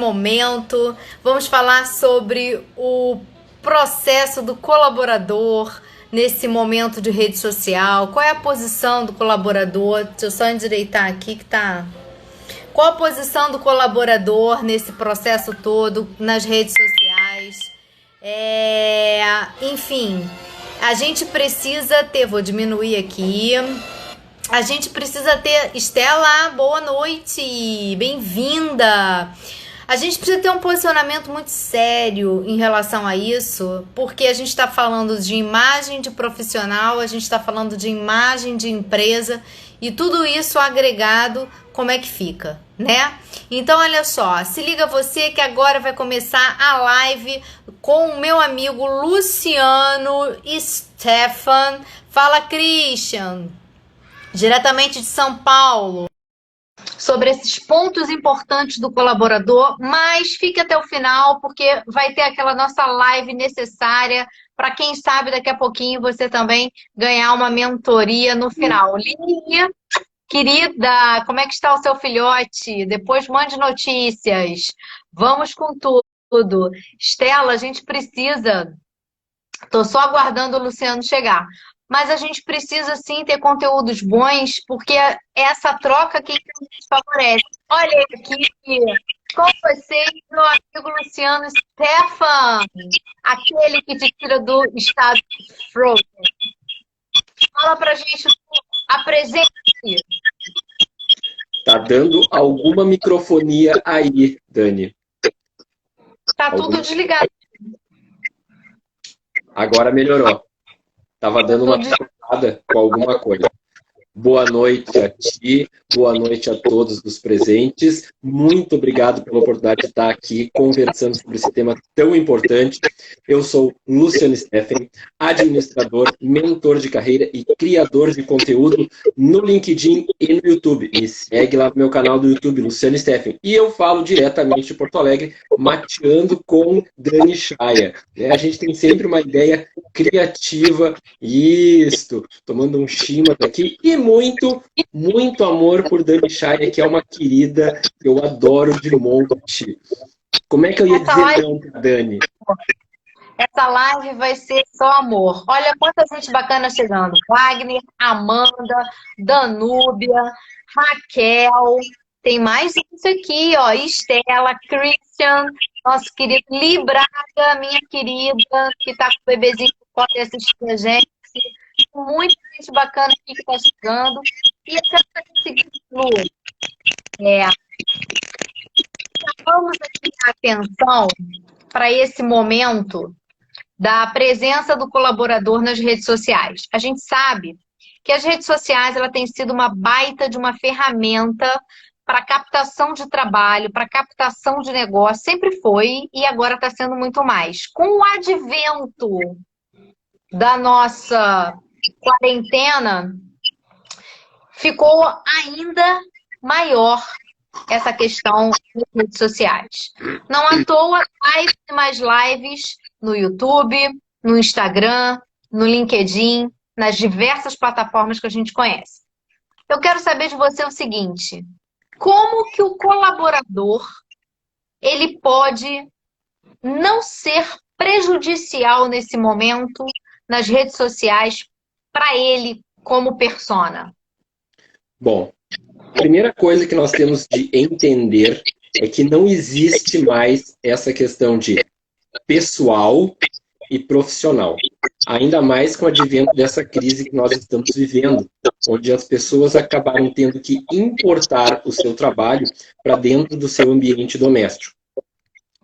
Momento, vamos falar sobre o processo do colaborador nesse momento de rede social. Qual é a posição do colaborador? Deixa eu só endireitar aqui que tá. Qual a posição do colaborador nesse processo todo nas redes sociais? Enfim, a gente precisa ter, vou diminuir aqui. A gente precisa ter, Estela, boa noite, bem-vinda. A gente precisa ter um posicionamento muito sério em relação a isso, porque a gente está falando de imagem de profissional, a gente está falando de imagem de empresa e tudo isso agregado, como é que fica, né? Então, olha só, se liga você que agora vai começar a live com o meu amigo Luciano Stefan. Fala, Christian, diretamente de São Paulo, sobre esses pontos importantes do colaborador, mas fique até o final, porque vai ter aquela nossa live necessária para quem sabe daqui a pouquinho você também ganhar uma mentoria no final. Línia, querida, como é que está o seu filhote? Depois mande notícias. Vamos com tudo. Estela, a gente precisa... Estou só aguardando o Luciano chegar. Mas a gente precisa sim ter conteúdos bons, porque essa troca que a gente favorece. Olha aqui com vocês, meu amigo Luciano Stefan, aquele que te tira do estado de frozen. Fala pra gente, apresente-se. Tá dando alguma microfonia aí, Dani? Tá tudo desligado. Agora melhorou. Tava dando uma travada com alguma coisa. Boa noite a ti, boa noite a todos os presentes. Muito obrigado pela oportunidade de estar aqui conversando sobre esse tema tão importante. Eu sou Luciano Stefan, administrador, mentor de carreira e criador de conteúdo no LinkedIn e no YouTube. Me segue lá no meu canal do YouTube, Luciano Stefan. E eu falo diretamente de Porto Alegre, mateando com Dani Chaya. A gente tem sempre uma ideia criativa, tomando um chima aqui, e muito amor por Dani Chaya, que é uma querida que eu adoro de monte. Como é que eu ia dizer não pra Dani? Essa live vai ser só amor. Olha quanta gente bacana chegando. Wagner, Amanda, Danúbia, Raquel. Tem mais isso aqui, ó. Estela, Christian, nosso querido Libraga, minha querida, que tá com o bebezinho que pode assistir a gente. Muita gente bacana aqui que tá chegando. E eu quero fazer o seguinte, Lu. Chamamos aqui a atenção para esse momento da presença do colaborador nas redes sociais. A gente sabe que as redes sociais ela tem sido uma baita de uma ferramenta para captação de trabalho, para captação de negócio, sempre foi e agora está sendo muito mais. Com o advento da nossa quarentena, ficou ainda maior essa questão das redes sociais. Não à toa, mais lives no YouTube, no Instagram, no LinkedIn, nas diversas plataformas que a gente conhece. Eu quero saber de você o seguinte: como que o colaborador ele pode não ser prejudicial nesse momento nas redes sociais para ele como persona? Bom, a primeira coisa que nós temos de entender é que não existe mais essa questão de pessoal e profissional. Ainda mais com o advento dessa crise que nós estamos vivendo, onde as pessoas acabaram tendo que importar o seu trabalho para dentro do seu ambiente doméstico.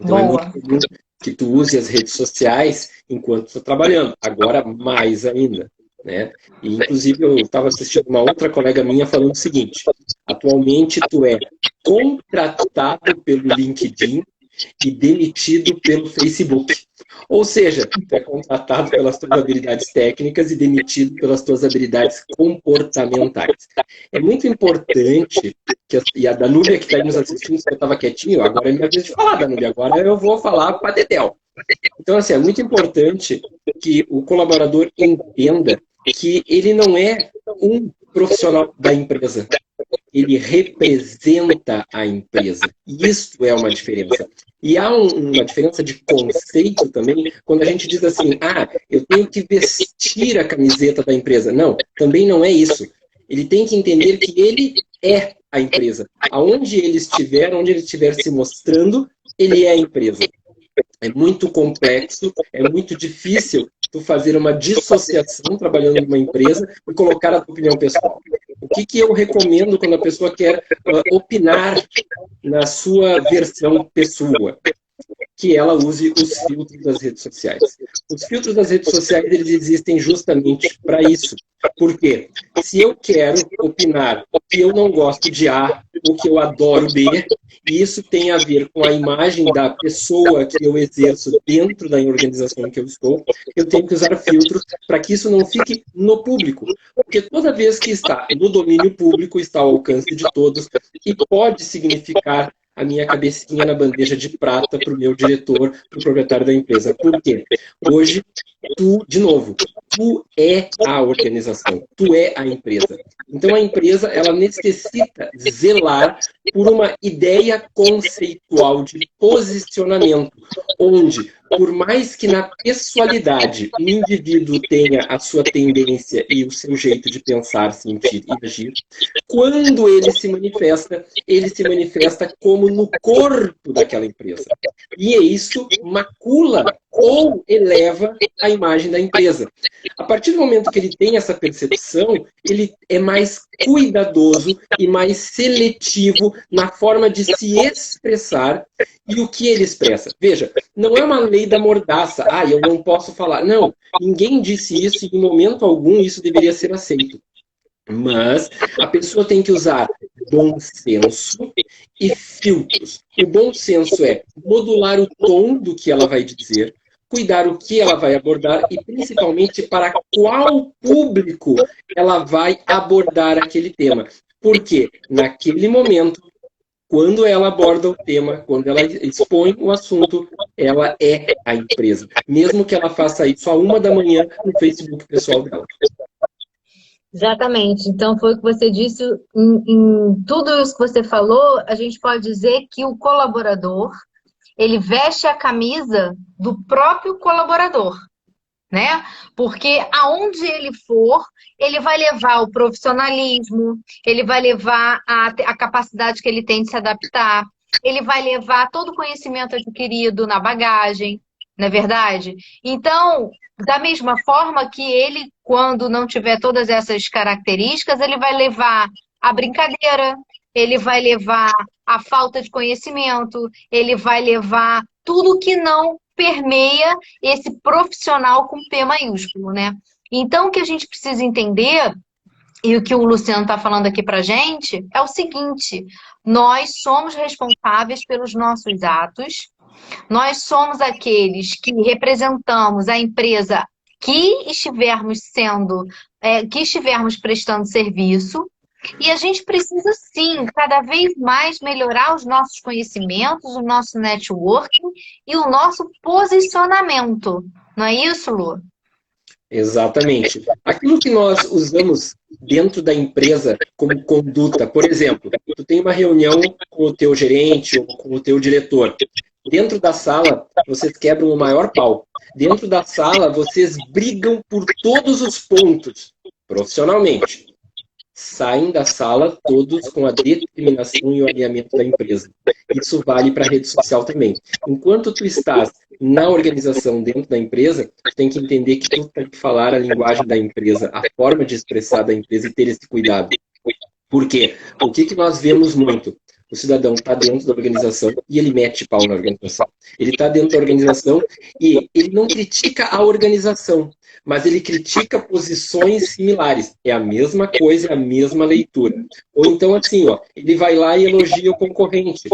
Então é muito comum que tu use as redes sociais enquanto está trabalhando. Agora mais ainda, né? E, inclusive eu estava assistindo uma outra colega minha falando o seguinte: atualmente tu é contratado pelo LinkedIn e demitido pelo Facebook. Ou seja, tu é contratado pelas tuas habilidades técnicas e demitido pelas tuas habilidades comportamentais. É muito importante, e a Danúbia que está aí nos assistindo, eu estava quietinho, agora é minha vez de falar, Danúbia, agora eu vou falar para a Dedel. Então, assim, é muito importante que o colaborador entenda que ele não é um profissional da empresa. ele representa a empresa. Isso é uma diferença. E há uma diferença de conceito também, quando a gente diz assim, eu tenho que vestir a camiseta da empresa. Não, também não é isso. Ele tem que entender que ele é a empresa. Aonde ele estiver se mostrando, ele é a empresa. É muito complexo, é muito difícil tu fazer uma dissociação trabalhando numa empresa e colocar a tua opinião pessoal. O que eu recomendo quando a pessoa quer opinar na sua versão pessoa? Que ela use os filtros das redes sociais. Os filtros das redes sociais, eles existem justamente para isso. Por quê? Se eu quero opinar que eu não gosto de A, ou que eu adoro B, e isso tem a ver com a imagem da pessoa que eu exerço dentro da organização que eu estou, eu tenho que usar filtros para que isso não fique no público. Porque toda vez que está no domínio público, está ao alcance de todos, e pode significar a minha cabecinha na bandeja de prata para o meu diretor, para o proprietário da empresa. Por quê? Hoje, tu é a organização, tu é a empresa. Então, a empresa, ela necessita zelar por uma ideia conceitual de posicionamento, onde, por mais que na pessoalidade o indivíduo tenha a sua tendência e o seu jeito de pensar, sentir e agir, quando ele se manifesta como no corpo daquela empresa. E isso macula ou eleva a imagem da empresa. A partir do momento que ele tem essa percepção, ele é mais cuidadoso e mais seletivo na forma de se expressar e o que ele expressa. Veja, não é uma lei da mordaça. Eu não posso falar. Não, ninguém disse isso e em momento algum isso deveria ser aceito. Mas a pessoa tem que usar bom senso e filtros. O bom senso é modular o tom do que ela vai dizer, cuidar o que ela vai abordar e, principalmente, para qual público ela vai abordar aquele tema. Porque, naquele momento, quando ela aborda o tema, quando ela expõe o assunto, ela é a empresa. Mesmo que ela faça isso à 1 da manhã no Facebook pessoal dela. Exatamente. Então, foi o que você disse. Em tudo isso que você falou, a gente pode dizer que o colaborador, ele veste a camisa do próprio colaborador, né? Porque aonde ele for, ele vai levar o profissionalismo, ele vai levar a capacidade que ele tem de se adaptar, ele vai levar todo o conhecimento adquirido na bagagem, não é verdade? Então, da mesma forma que ele, quando não tiver todas essas características, ele vai levar a brincadeira, ele vai levar a falta de conhecimento, ele vai levar tudo que não permeia esse profissional com P maiúsculo, né? Então, o que a gente precisa entender, e o que o Luciano está falando aqui pra gente, é o seguinte: nós somos responsáveis pelos nossos atos, nós somos aqueles que representamos a empresa que estivermos prestando serviço, e a gente precisa, sim, cada vez mais melhorar os nossos conhecimentos, o nosso networking e o nosso posicionamento. Não é isso, Lu? Exatamente. Aquilo que nós usamos dentro da empresa como conduta, por exemplo, tu tem uma reunião com o teu gerente ou com o teu diretor. Dentro da sala, vocês quebram o maior pau. Dentro da sala, vocês brigam por todos os pontos, profissionalmente. Saem da sala todos com a determinação e o alinhamento da empresa. Isso vale para a rede social também. Enquanto tu estás na organização dentro da empresa, tu tem que entender que tu tem que falar a linguagem da empresa, a forma de expressar da empresa e ter esse cuidado. Por quê? O que nós vemos muito? O cidadão está dentro da organização e ele mete pau na organização. Ele está dentro da organização e ele não critica a organização, mas ele critica posições similares. É a mesma coisa, é a mesma leitura. Ou então assim, ele vai lá e elogia o concorrente.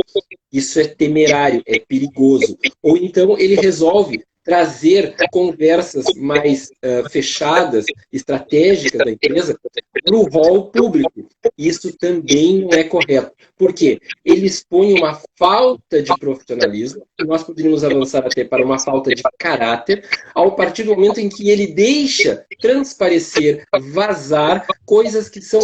Isso é temerário, é perigoso. Ou então ele resolve trazer conversas mais fechadas, estratégicas da empresa para o rol público. Isso também não é correto. Por quê? Ele expõe uma falta de profissionalismo, e nós poderíamos avançar até para uma falta de caráter, ao partir do momento em que ele deixa transparecer, vazar coisas que são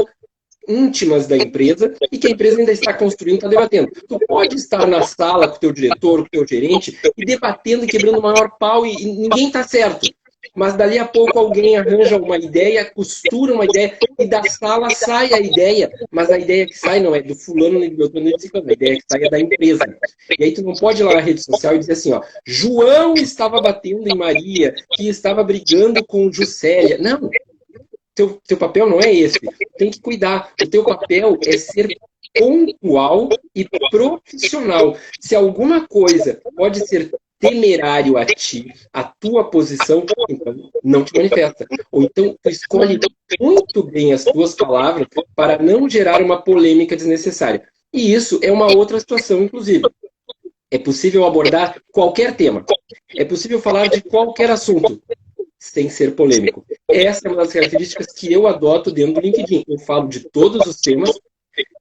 íntimas da empresa e que a empresa ainda está construindo, está debatendo. Tu pode estar na sala com o teu diretor, com o teu gerente e debatendo e quebrando o maior pau e ninguém está certo. Mas dali a pouco alguém arranja uma ideia, costura uma ideia e da sala sai a ideia. Mas a ideia que sai não é do fulano nem do outro, nem do ciclano, a ideia que sai é da empresa. E aí tu não pode ir lá na rede social e dizer assim, ó, João estava batendo em Maria, que estava brigando com Juscelia. Não, teu papel não é esse. Tem que cuidar. O teu papel é ser pontual e profissional. Se alguma coisa pode ser temerário a ti, a tua posição, então não te manifesta. Ou então tu escolhe muito bem as tuas palavras para não gerar uma polêmica desnecessária. E isso é uma outra situação, inclusive. É possível abordar qualquer tema. É possível falar de qualquer assunto sem ser polêmico. Essa é uma das características que eu adoto dentro do LinkedIn. Eu falo de todos os temas,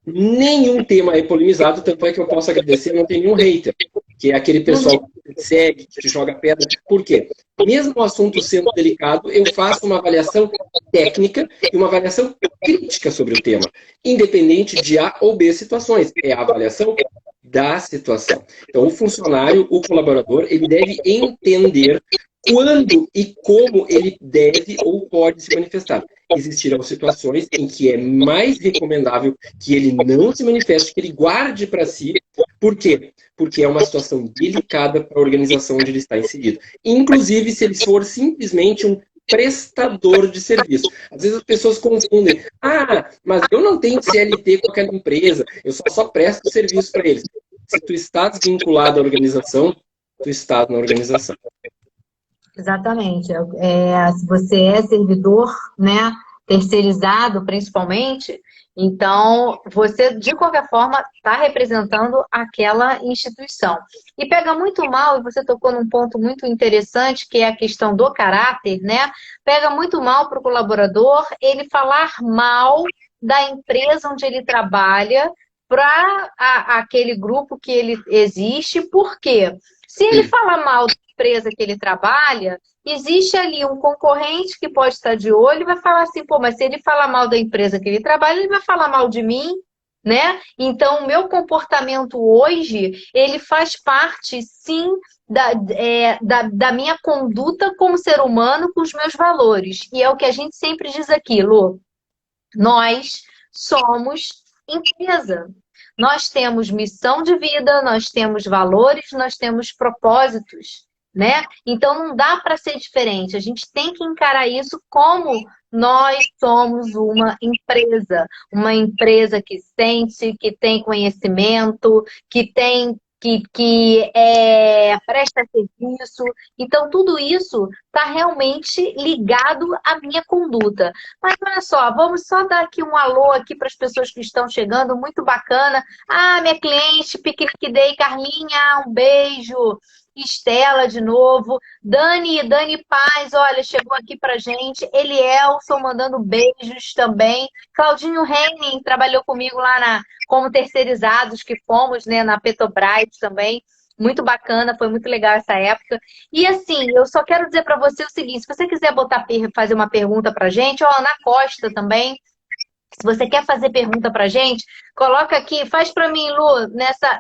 nenhum tema é polemizado, tanto é que eu posso agradecer, não tem nenhum hater, que é aquele pessoal que te segue, que te joga pedra. Por quê? Mesmo o assunto sendo delicado, eu faço uma avaliação técnica e uma avaliação crítica sobre o tema, independente de A ou B situações. É a avaliação da situação. Então, o funcionário, o colaborador, ele deve entender quando e como ele deve ou pode se manifestar. Existirão situações em que é mais recomendável que ele não se manifeste, que ele guarde para si. Por quê? Porque é uma situação delicada para a organização onde ele está inserido. Inclusive, se ele for simplesmente um prestador de serviço. Às vezes as pessoas confundem. Ah, mas eu não tenho CLT com aquela empresa, eu só presto serviço para eles. Se tu estás vinculado à organização, tu estás na organização. Exatamente. Se você é servidor, né, terceirizado principalmente, então você, de qualquer forma, está representando aquela instituição. E pega muito mal, e você tocou num ponto muito interessante, que é a questão do caráter, né? Pega muito mal para o colaborador ele falar mal da empresa onde ele trabalha para aquele grupo que ele existe. Por quê? Se ele falar mal empresa que ele trabalha, existe ali um concorrente que pode estar de olho e vai falar assim, pô, mas se ele falar mal da empresa que ele trabalha, ele vai falar mal de mim, né? Então, o meu comportamento hoje, ele faz parte, sim, da minha conduta como ser humano com os meus valores. E é o que a gente sempre diz aqui, Lu. Nós somos empresa. Nós temos missão de vida, nós temos valores, nós temos propósitos, né? Então não dá para ser diferente. A gente tem que encarar isso como nós somos uma empresa que sente, que tem conhecimento, que tem presta serviço. Então, tudo isso está realmente ligado à minha conduta. Mas olha só, vamos só dar aqui um alô aqui para as pessoas que estão chegando, muito bacana. Ah, minha cliente, Piquenique Day, Carlinha, um beijo. Estela de novo, Dani Paz, olha, chegou aqui pra gente, Elielson mandando beijos também, Claudinho Henning trabalhou comigo lá como terceirizados que fomos, né, na Petrobras também, muito bacana, foi muito legal essa época. E assim, eu só quero dizer pra você o seguinte, se você quiser fazer uma pergunta pra gente, ó, Ana Costa também, se você quer fazer pergunta pra gente, coloca aqui, faz pra mim, Lu,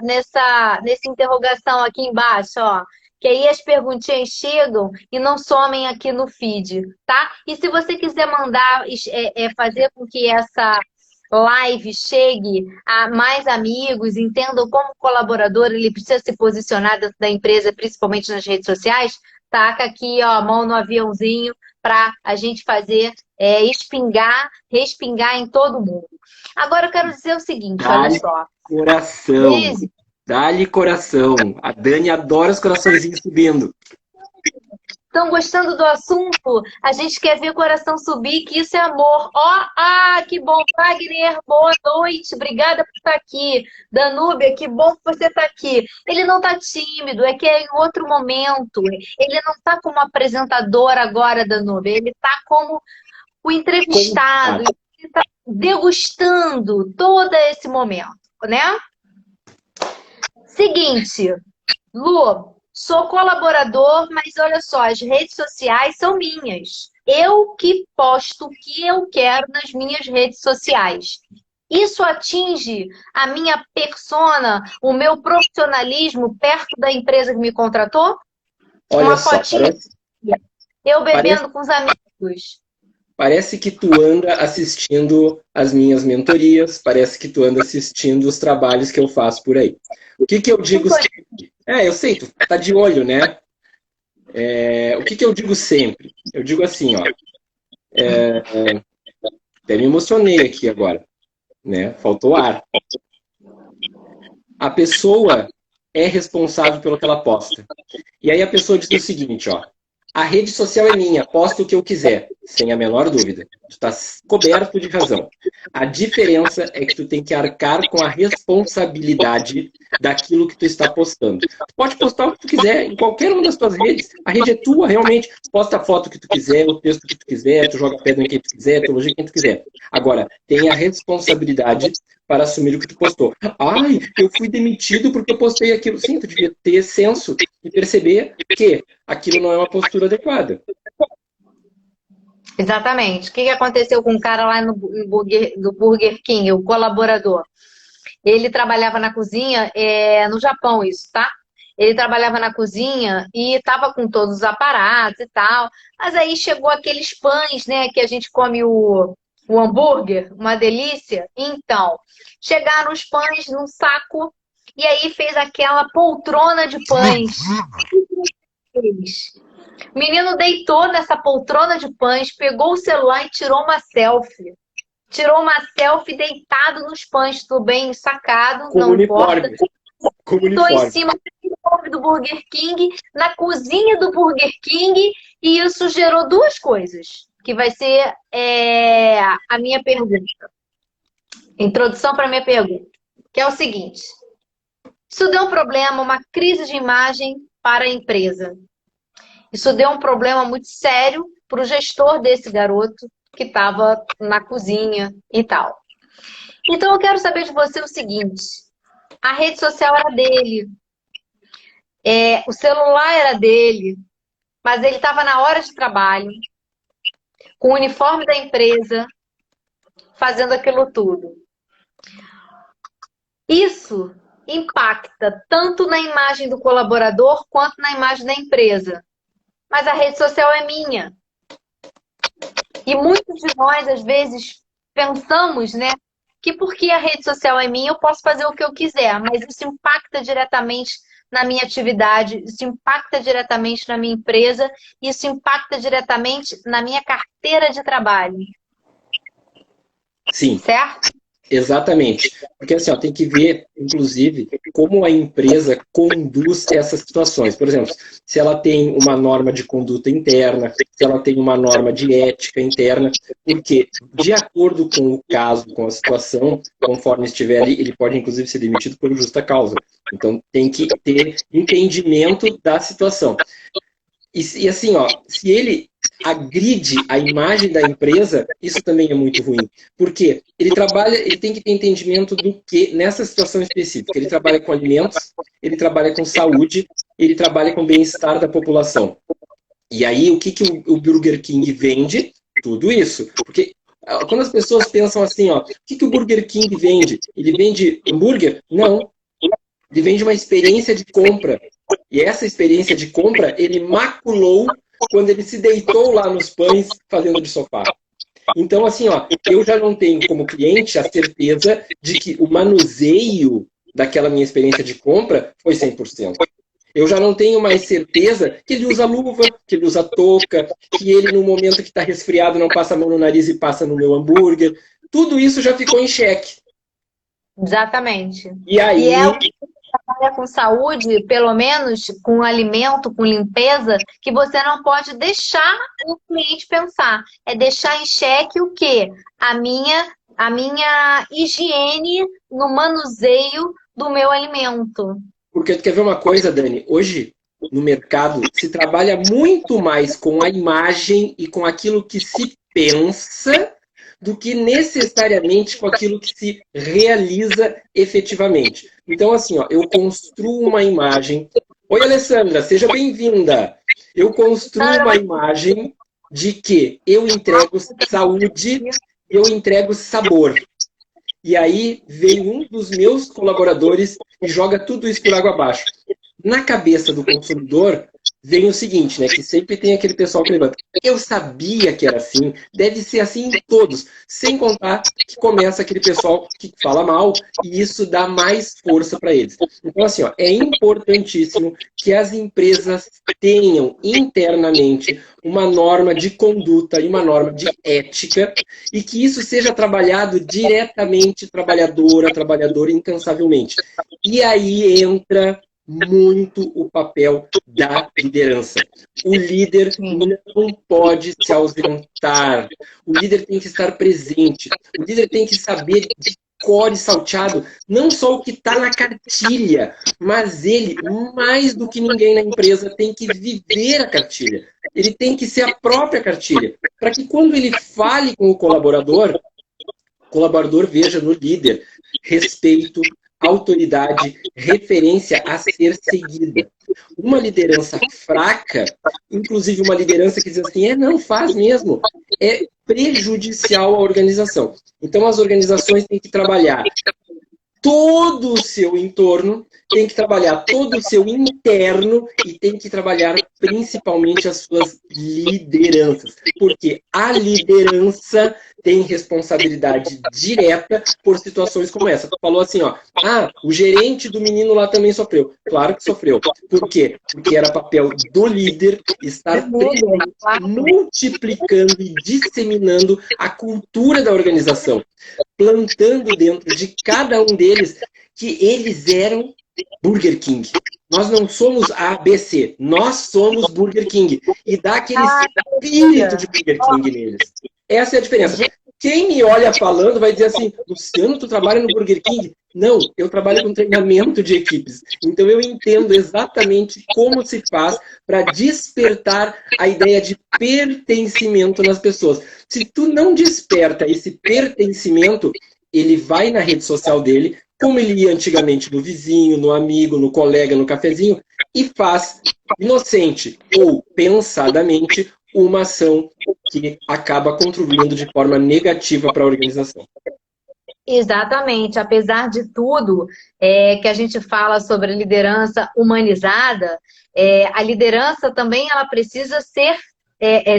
nessa interrogação aqui embaixo, ó. Que aí as perguntinhas chegam e não somem aqui no feed, tá? E se você quiser mandar, fazer com que essa live chegue a mais amigos, entendam como o colaborador ele precisa se posicionar dentro da empresa, principalmente nas redes sociais, taca aqui, ó, a mão no aviãozinho para a gente fazer respingar em todo mundo. Agora eu quero dizer o seguinte, olha só. Coração. Dá-lhe coração. A Dani adora os coraçõezinhos subindo. Estão gostando do assunto? A gente quer ver o coração subir, que isso é amor. Ó, que bom. Wagner, boa noite. Obrigada por estar aqui. Danúbia, que bom que você está aqui. Ele não está tímido, é que é em outro momento. Ele não está como apresentador agora, Danúbia. Ele está como o entrevistado. Ele está degustando todo esse momento, né? Seguinte, Lu, sou colaborador, mas olha só, as redes sociais são minhas. Eu que posto o que eu quero nas minhas redes sociais. Isso atinge a minha persona, o meu profissionalismo perto da empresa que me contratou? Olha Uma só, fotinha, eu parece, bebendo com os amigos. parece que tu anda assistindo as minhas mentorias, parece que tu anda assistindo os trabalhos que eu faço por aí. O que que eu digo sempre? Eu sei, tu tá de olho, né? O que que eu digo sempre? Eu digo assim, ó, até me emocionei aqui agora, né? Faltou ar. A pessoa é responsável pelo que ela posta. E aí a pessoa diz o seguinte, ó, a rede social é minha, posto o que eu quiser, sem a menor dúvida. Tu está coberto de razão. A diferença é que tu tem que arcar com a responsabilidade daquilo que tu está postando. Tu pode postar o que tu quiser em qualquer uma das tuas redes. A rede é tua, realmente. Posta a foto que tu quiser, o texto que tu quiser, tu joga pedra em quem tu quiser, tu elogia quem tu quiser. Agora, tem a responsabilidade para assumir o que tu postou. Ai, eu fui demitido porque eu postei aquilo. Sim, tu devia ter senso e perceber que aquilo não é uma postura adequada. Exatamente. O que aconteceu com um cara lá no Burger King, o colaborador? Ele trabalhava na cozinha, no Japão isso, tá? Ele trabalhava na cozinha e estava com todos os aparatos e tal. Mas aí chegou aqueles pães, né? Que a gente come o hambúrguer, uma delícia. Então, chegaram os pães num saco e aí fez aquela poltrona de pães. O menino deitou nessa poltrona de pães, pegou o celular e tirou uma selfie. Tirou uma selfie deitado nos pães, tudo bem sacado, Com não importa. uniforme. Com Estou em uniforme. cima do uniforme do Burger King, na cozinha do Burger King, e isso gerou duas coisas, que vai ser a minha pergunta. Introdução para a minha pergunta, que é o seguinte. Isso deu um problema, uma crise de imagem para a empresa. Isso deu um problema muito sério para o gestor desse garoto que estava na cozinha e tal. Então eu quero saber de você o seguinte: a rede social era dele, o celular era dele, mas ele estava na hora de trabalho, com o uniforme da empresa, fazendo aquilo tudo. Isso impacta tanto na imagem do colaborador quanto na imagem da empresa. Mas a rede social é minha. E muitos de nós, às vezes, pensamos, né, que porque a rede social é minha, eu posso fazer o que eu quiser, mas isso impacta diretamente na minha atividade, isso impacta diretamente na minha empresa, isso impacta diretamente na minha carteira de trabalho. Sim. Certo? Exatamente. Porque assim, ó, tem que ver, inclusive, como a empresa conduz essas situações. Por exemplo, se ela tem uma norma de conduta interna, se ela tem uma norma de ética interna, porque, de acordo com o caso, com a situação, conforme estiver ali, ele pode, inclusive, ser demitido por justa causa. Então, tem que ter entendimento da situação. E assim, ó, se ele agride a imagem da empresa, isso também é muito ruim. Porque ele tem que ter entendimento do que, nessa situação específica, ele trabalha com alimentos, ele trabalha com saúde, ele trabalha com bem-estar da população. E aí, o que o Burger King vende? Tudo isso. Porque quando as pessoas pensam assim, ó, o que o Burger King vende? Ele vende hambúrguer? Não. Ele vende uma experiência de compra. E essa experiência de compra, ele maculou quando ele se deitou lá nos pães fazendo de sofá. Então, assim, ó, eu já não tenho como cliente a certeza de que o manuseio daquela minha experiência de compra foi 100%. Eu já não tenho mais certeza que ele usa luva, que ele usa touca, que ele, no momento que está resfriado, não passa a mão no nariz e passa no meu hambúrguer. Tudo isso já ficou em xeque. Exatamente. E aí... E é o que trabalha com saúde, pelo menos com alimento, com limpeza, que você não pode deixar o cliente pensar. É deixar em xeque o quê? A minha higiene no manuseio do meu alimento. Porque tu quer ver uma coisa, Dani? Hoje, no mercado, se trabalha muito mais com a imagem e com aquilo que se pensa do que necessariamente com aquilo que se realiza efetivamente. Então, assim, ó, eu construo uma imagem... Oi, Alessandra, seja bem-vinda! Eu construo uma imagem de que eu entrego saúde, eu entrego sabor. E aí vem um dos meus colaboradores e joga tudo isso por água abaixo. Na cabeça do consumidor, vem o seguinte, né? Que sempre tem aquele pessoal que levanta. Eu sabia que era assim, deve ser assim em todos. Sem contar que começa aquele pessoal que fala mal e isso dá mais força para eles. Então, assim, ó, é importantíssimo que as empresas tenham internamente uma norma de conduta e uma norma de ética e que isso seja trabalhado diretamente trabalhador a trabalhador incansavelmente. E aí entra muito o papel da liderança. O líder não pode se ausentar. O líder tem que estar presente. O líder tem que saber de cor e salteado não só o que está na cartilha, mas ele, mais do que ninguém na empresa, tem que viver a cartilha. Ele tem que ser a própria cartilha. Para que quando ele fale com o colaborador veja no líder respeito, autoridade, referência a ser seguida. Uma liderança fraca, inclusive uma liderança que diz assim, não, faz mesmo, é prejudicial à organização. Então as organizações têm que trabalhar todo o seu entorno, tem que trabalhar todo o seu interno e tem que trabalhar principalmente as suas lideranças. Porque a liderança tem responsabilidade direta por situações como essa. Tu falou assim, ó, o gerente do menino lá também sofreu. Claro que sofreu. Por quê? Porque era papel do líder estar multiplicando e disseminando a cultura da organização, plantando dentro de cada um deles que eles eram Burger King. Nós não somos ABC, nós somos Burger King. E dá aquele espírito de Burger King neles. Essa é a diferença. Quem me olha falando vai dizer assim, Luciano, tu trabalha no Burger King? Não, eu trabalho com treinamento de equipes. Então eu entendo exatamente como se faz para despertar a ideia de pertencimento nas pessoas. Se tu não desperta esse pertencimento, ele vai na rede social dele, como ele ia antigamente no vizinho, no amigo, no colega, no cafezinho, e faz inocente ou pensadamente uma ação que acaba contribuindo de forma negativa para a organização. Exatamente. Apesar de tudo que a gente fala sobre liderança humanizada, a liderança também ela precisa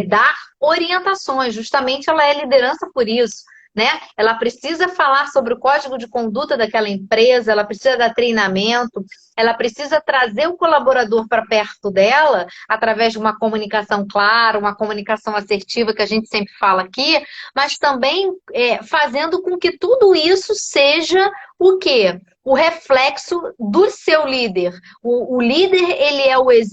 dar orientações. Justamente ela é liderança por isso. Né? Ela precisa falar sobre o código de conduta daquela empresa, ela precisa dar treinamento, ela precisa trazer o colaborador para perto dela através de uma comunicação clara, uma comunicação assertiva que a gente sempre fala aqui, mas também fazendo com que tudo isso seja o quê? O reflexo do seu líder. O líder,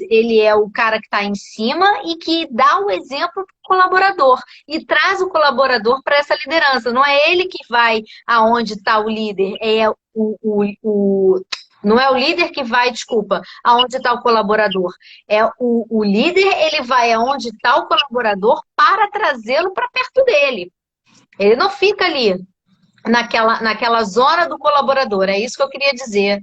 ele é o cara que está em cima e que dá o exemplo para o colaborador e traz o colaborador para essa liderança. Não é ele que vai aonde está o líder, não é o líder que vai, aonde está o colaborador. O líder, ele vai aonde está o colaborador para trazê-lo para perto dele. Ele não fica ali naquela zona do colaborador. É isso que eu queria dizer.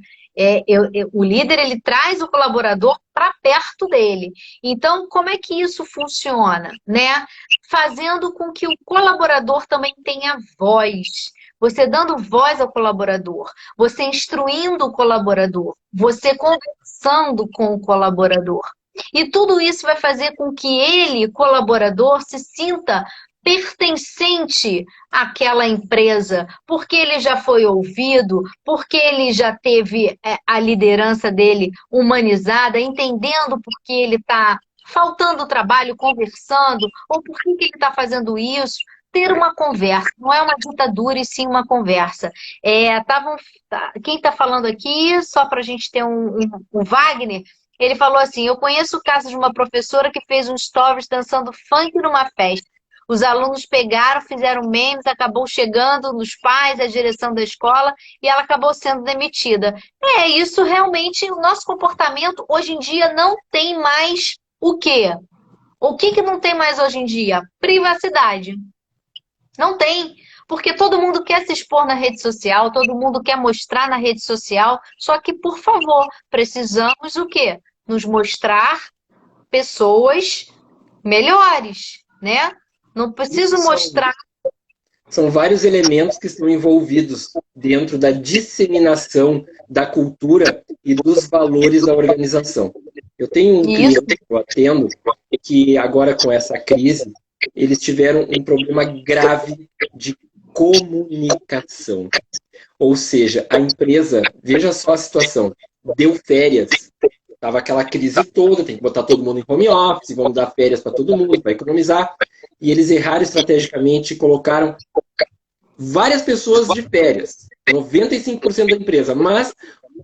O líder, ele traz o colaborador para perto dele. Então, como é que isso funciona? Né? Fazendo com que o colaborador também tenha voz. Você dando voz ao colaborador, você instruindo o colaborador, você conversando com o colaborador. E tudo isso vai fazer com que ele, colaborador, se sinta pertencente àquela empresa, porque ele já foi ouvido, porque ele já teve a liderança dele humanizada, entendendo por que ele está faltando trabalho, conversando, ou por que ele está fazendo isso. Ter uma conversa, não é uma ditadura e sim uma conversa. Quem está falando aqui, só para a gente ter o Wagner, ele falou assim, eu conheço o caso de uma professora que fez um stories dançando funk numa festa. Os alunos pegaram, fizeram memes, acabou chegando nos pais, a direção da escola, e ela acabou sendo demitida. Isso realmente, o nosso comportamento hoje em dia não tem mais o quê? O que não tem mais hoje em dia? Privacidade. Não tem, porque todo mundo quer se expor na rede social, todo mundo quer mostrar na rede social, só que, por favor, precisamos o quê? Nos mostrar pessoas melhores, né? Não preciso mostrar... São vários elementos que estão envolvidos dentro da disseminação da cultura e dos valores da organização. Eu tenho um cliente que eu atendo que agora com essa crise, eles tiveram um problema grave de comunicação. Ou seja, a empresa, veja só a situação, deu férias, estava aquela crise toda, tem que botar todo mundo em home office, vamos dar férias para todo mundo, para economizar, e eles erraram estrategicamente e colocaram várias pessoas de férias, 95% da empresa, mas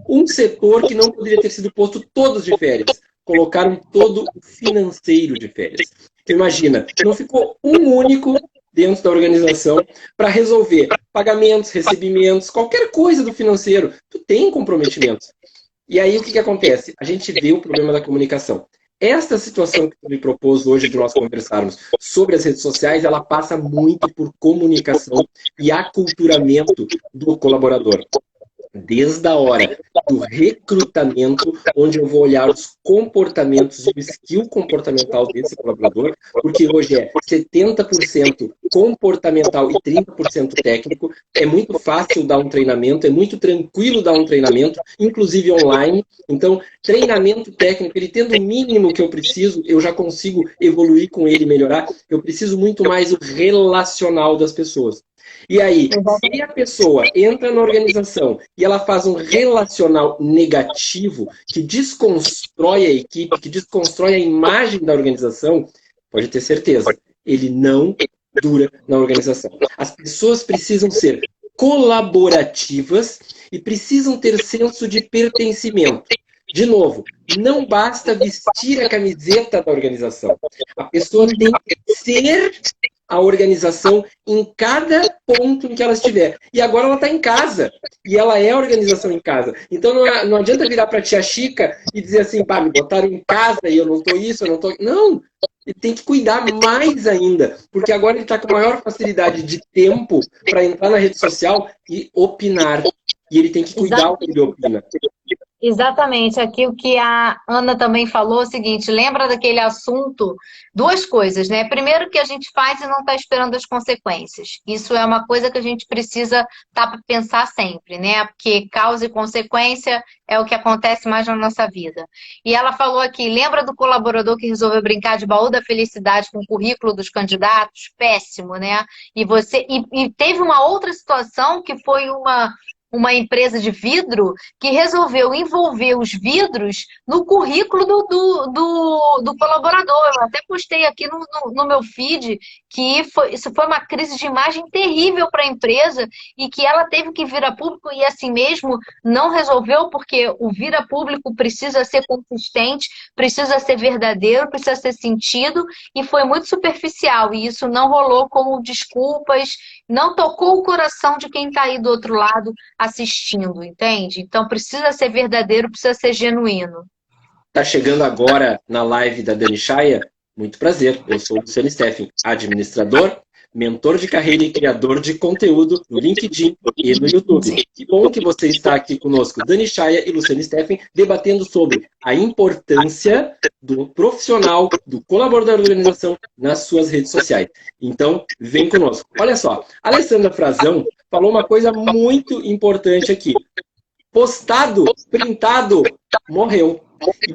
um setor que não poderia ter sido posto todos de férias, colocaram todo o financeiro de férias. Então, imagina, não ficou um único dentro da organização para resolver pagamentos, recebimentos, qualquer coisa do financeiro. Tu tem comprometimentos. E aí o que acontece? A gente vê o problema da comunicação. Esta situação que tu me propôs hoje de nós conversarmos sobre as redes sociais, ela passa muito por comunicação e aculturamento do colaborador. Desde a hora do recrutamento, onde eu vou olhar os comportamentos e o skill comportamental desse colaborador, porque hoje é 70% comportamental e 30% técnico. É muito fácil dar um treinamento, é muito tranquilo dar um treinamento, inclusive online. Então, treinamento técnico, ele tendo o mínimo que eu preciso, eu já consigo evoluir com ele, melhorar. Eu preciso muito mais do relacional das pessoas. E aí, se a pessoa entra na organização e ela faz um relacional negativo que desconstrói a equipe, que desconstrói a imagem da organização, pode ter certeza, ele não dura na organização. As pessoas precisam ser colaborativas e precisam ter senso de pertencimento. De novo, não basta vestir a camiseta da organização. A pessoa tem que ser a organização em cada ponto em que ela estiver. E agora ela está em casa. E ela é a organização em casa. Então não adianta virar para a tia Chica e dizer assim, pá, me botaram em casa e eu não estou isso, eu não estou... Não! Ele tem que cuidar mais ainda. Porque agora ele está com maior facilidade de tempo para entrar na rede social e opinar. E ele tem que cuidar o que ele opina. Exatamente, aqui o que a Ana também falou é o seguinte, lembra daquele assunto, duas coisas, né? Primeiro que a gente faz e não está esperando as consequências. Isso é uma coisa que a gente precisa pensar sempre, né? Porque causa e consequência é o que acontece mais na nossa vida. E ela falou aqui, lembra do colaborador que resolveu brincar de baú da felicidade com o currículo dos candidatos? Péssimo, né? E teve uma outra situação que foi uma empresa de vidro que resolveu envolver os vidros no currículo do colaborador. Eu até postei aqui no meu feed que isso foi uma crise de imagem terrível para a empresa e que ela teve que vir a público e assim mesmo não resolveu, porque o vir a público precisa ser consistente, precisa ser verdadeiro, precisa ser sentido, e foi muito superficial e isso não rolou como desculpas, não tocou o coração de quem está aí do outro lado assistindo, entende? Então precisa ser verdadeiro, precisa ser genuíno. Tá chegando agora na live da Dani Chaya? Muito prazer, eu sou o Luciano Steffen, administrador, mentor de carreira e criador de conteúdo no LinkedIn e no YouTube. Que bom que você está aqui conosco, Dani Chaya e Luciano Steffen, debatendo sobre a importância do profissional, do colaborador da organização nas suas redes sociais. Então, vem conosco. Olha só, a Alessandra Frazão falou uma coisa muito importante aqui. Postado, printado, morreu.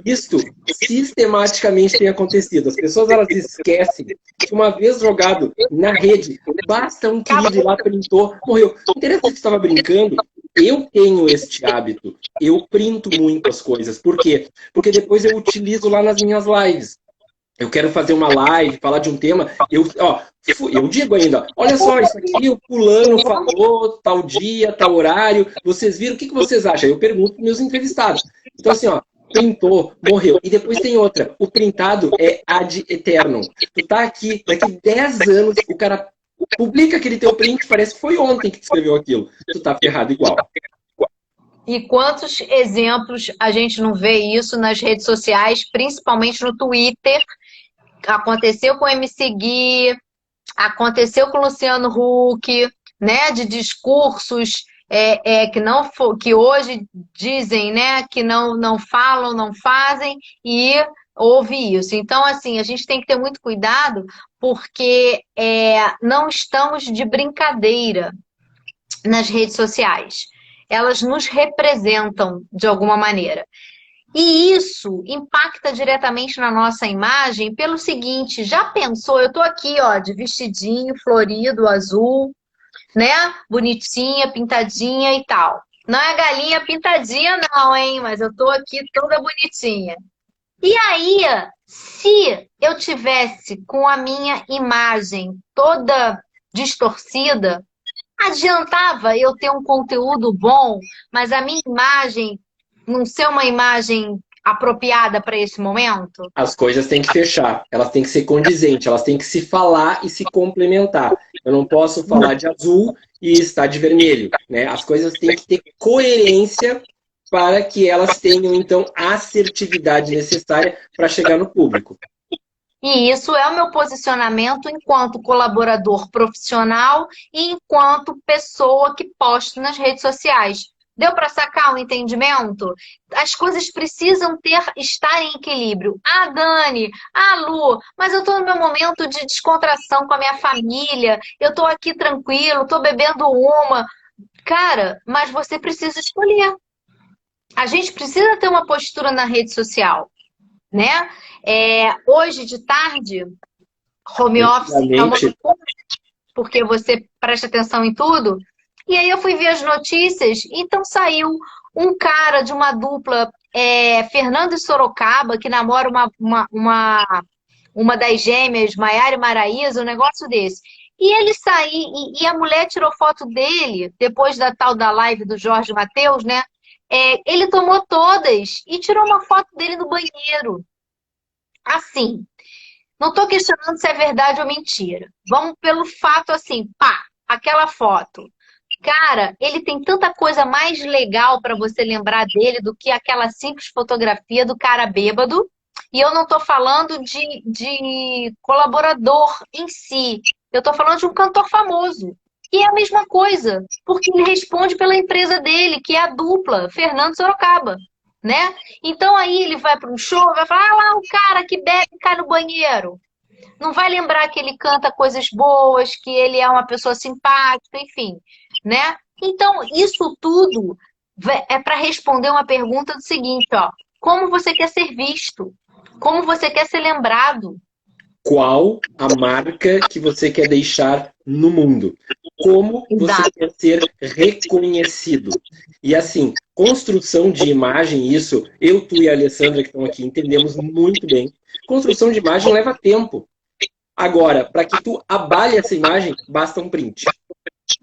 Isso sistematicamente tem acontecido. As pessoas elas esquecem que uma vez jogado na rede, basta um querido ir lá, printou, morreu. Interessante que estava brincando. Eu tenho este hábito. Eu printo muitas coisas. Por quê? Porque depois eu utilizo lá nas minhas lives. Eu quero fazer uma live, falar de um tema, eu digo ainda, olha só, isso aqui o fulano falou, tal dia, tal horário, vocês viram, o que vocês acham? Eu pergunto para meus entrevistados. Então assim, printou, morreu. E depois tem outra, o printado é ad eternum. Tu tá aqui, daqui 10 anos, o cara publica aquele teu print, parece que foi ontem que tu escreveu aquilo. Tu tá ferrado igual. E quantos exemplos a gente não vê isso nas redes sociais, principalmente no Twitter? Aconteceu com o MC Gui, aconteceu com o Luciano Huck, né? De discursos que hoje dizem, né, que não falam, não fazem, e houve isso. Então, assim, a gente tem que ter muito cuidado, porque não estamos de brincadeira nas redes sociais. Elas nos representam de alguma maneira. E isso impacta diretamente na nossa imagem pelo seguinte, já pensou? Eu tô aqui, ó, de vestidinho florido, azul, né? Bonitinha, pintadinha e tal. Não é galinha pintadinha não, hein? Mas eu tô aqui toda bonitinha. E aí, se eu tivesse com a minha imagem toda distorcida, adiantava eu ter um conteúdo bom, mas a minha imagem não ser uma imagem apropriada para esse momento? As coisas têm que fechar, elas têm que ser condizentes, elas têm que se falar e se complementar. Eu não posso falar de azul e estar de vermelho, né? As coisas têm que ter coerência para que elas tenham, então, a assertividade necessária para chegar no público. E isso é o meu posicionamento enquanto colaborador profissional e enquanto pessoa que posto nas redes sociais. Deu para sacar o entendimento? As coisas precisam estar em equilíbrio. Ah, Dani, Lu, mas eu estou no meu momento de descontração com a minha família, eu estou aqui tranquilo, estou bebendo uma. Cara, mas você precisa escolher. A gente precisa ter uma postura na rede social, né? Hoje de tarde, home office é uma loucura, porque você presta atenção em tudo. E aí eu fui ver as notícias, então saiu um cara de uma dupla, Fernando e Sorocaba, que namora uma das gêmeas, Maiara e Maraísa, um negócio desse. E ele saiu, e a mulher tirou foto dele, depois da tal da live do Jorge Mateus, né? Ele tomou todas e tirou uma foto dele no banheiro. Assim, não estou questionando se é verdade ou mentira. Vamos pelo fato assim, pá, aquela foto. Cara, ele tem tanta coisa mais legal para você lembrar dele do que aquela simples fotografia do cara bêbado. E eu não estou falando de colaborador em si. Eu estou falando de um cantor famoso. E é a mesma coisa, porque ele responde pela empresa dele, que é a dupla, Fernando Sorocaba, né? Então aí ele vai para um show, vai falar, ah lá o cara que bebe e cai no banheiro. Não vai lembrar que ele canta coisas boas, que ele é uma pessoa simpática, enfim, né? Então, isso tudo é para responder uma pergunta do seguinte, ó. Como você quer ser visto? Como você quer ser lembrado? Qual a marca que você quer deixar no mundo? Como você quer ser reconhecido? E assim, construção de imagem, isso, eu, tu e a Alessandra que estão aqui entendemos muito bem. Construção de imagem leva tempo. Agora, para que tu abale essa imagem, basta um print.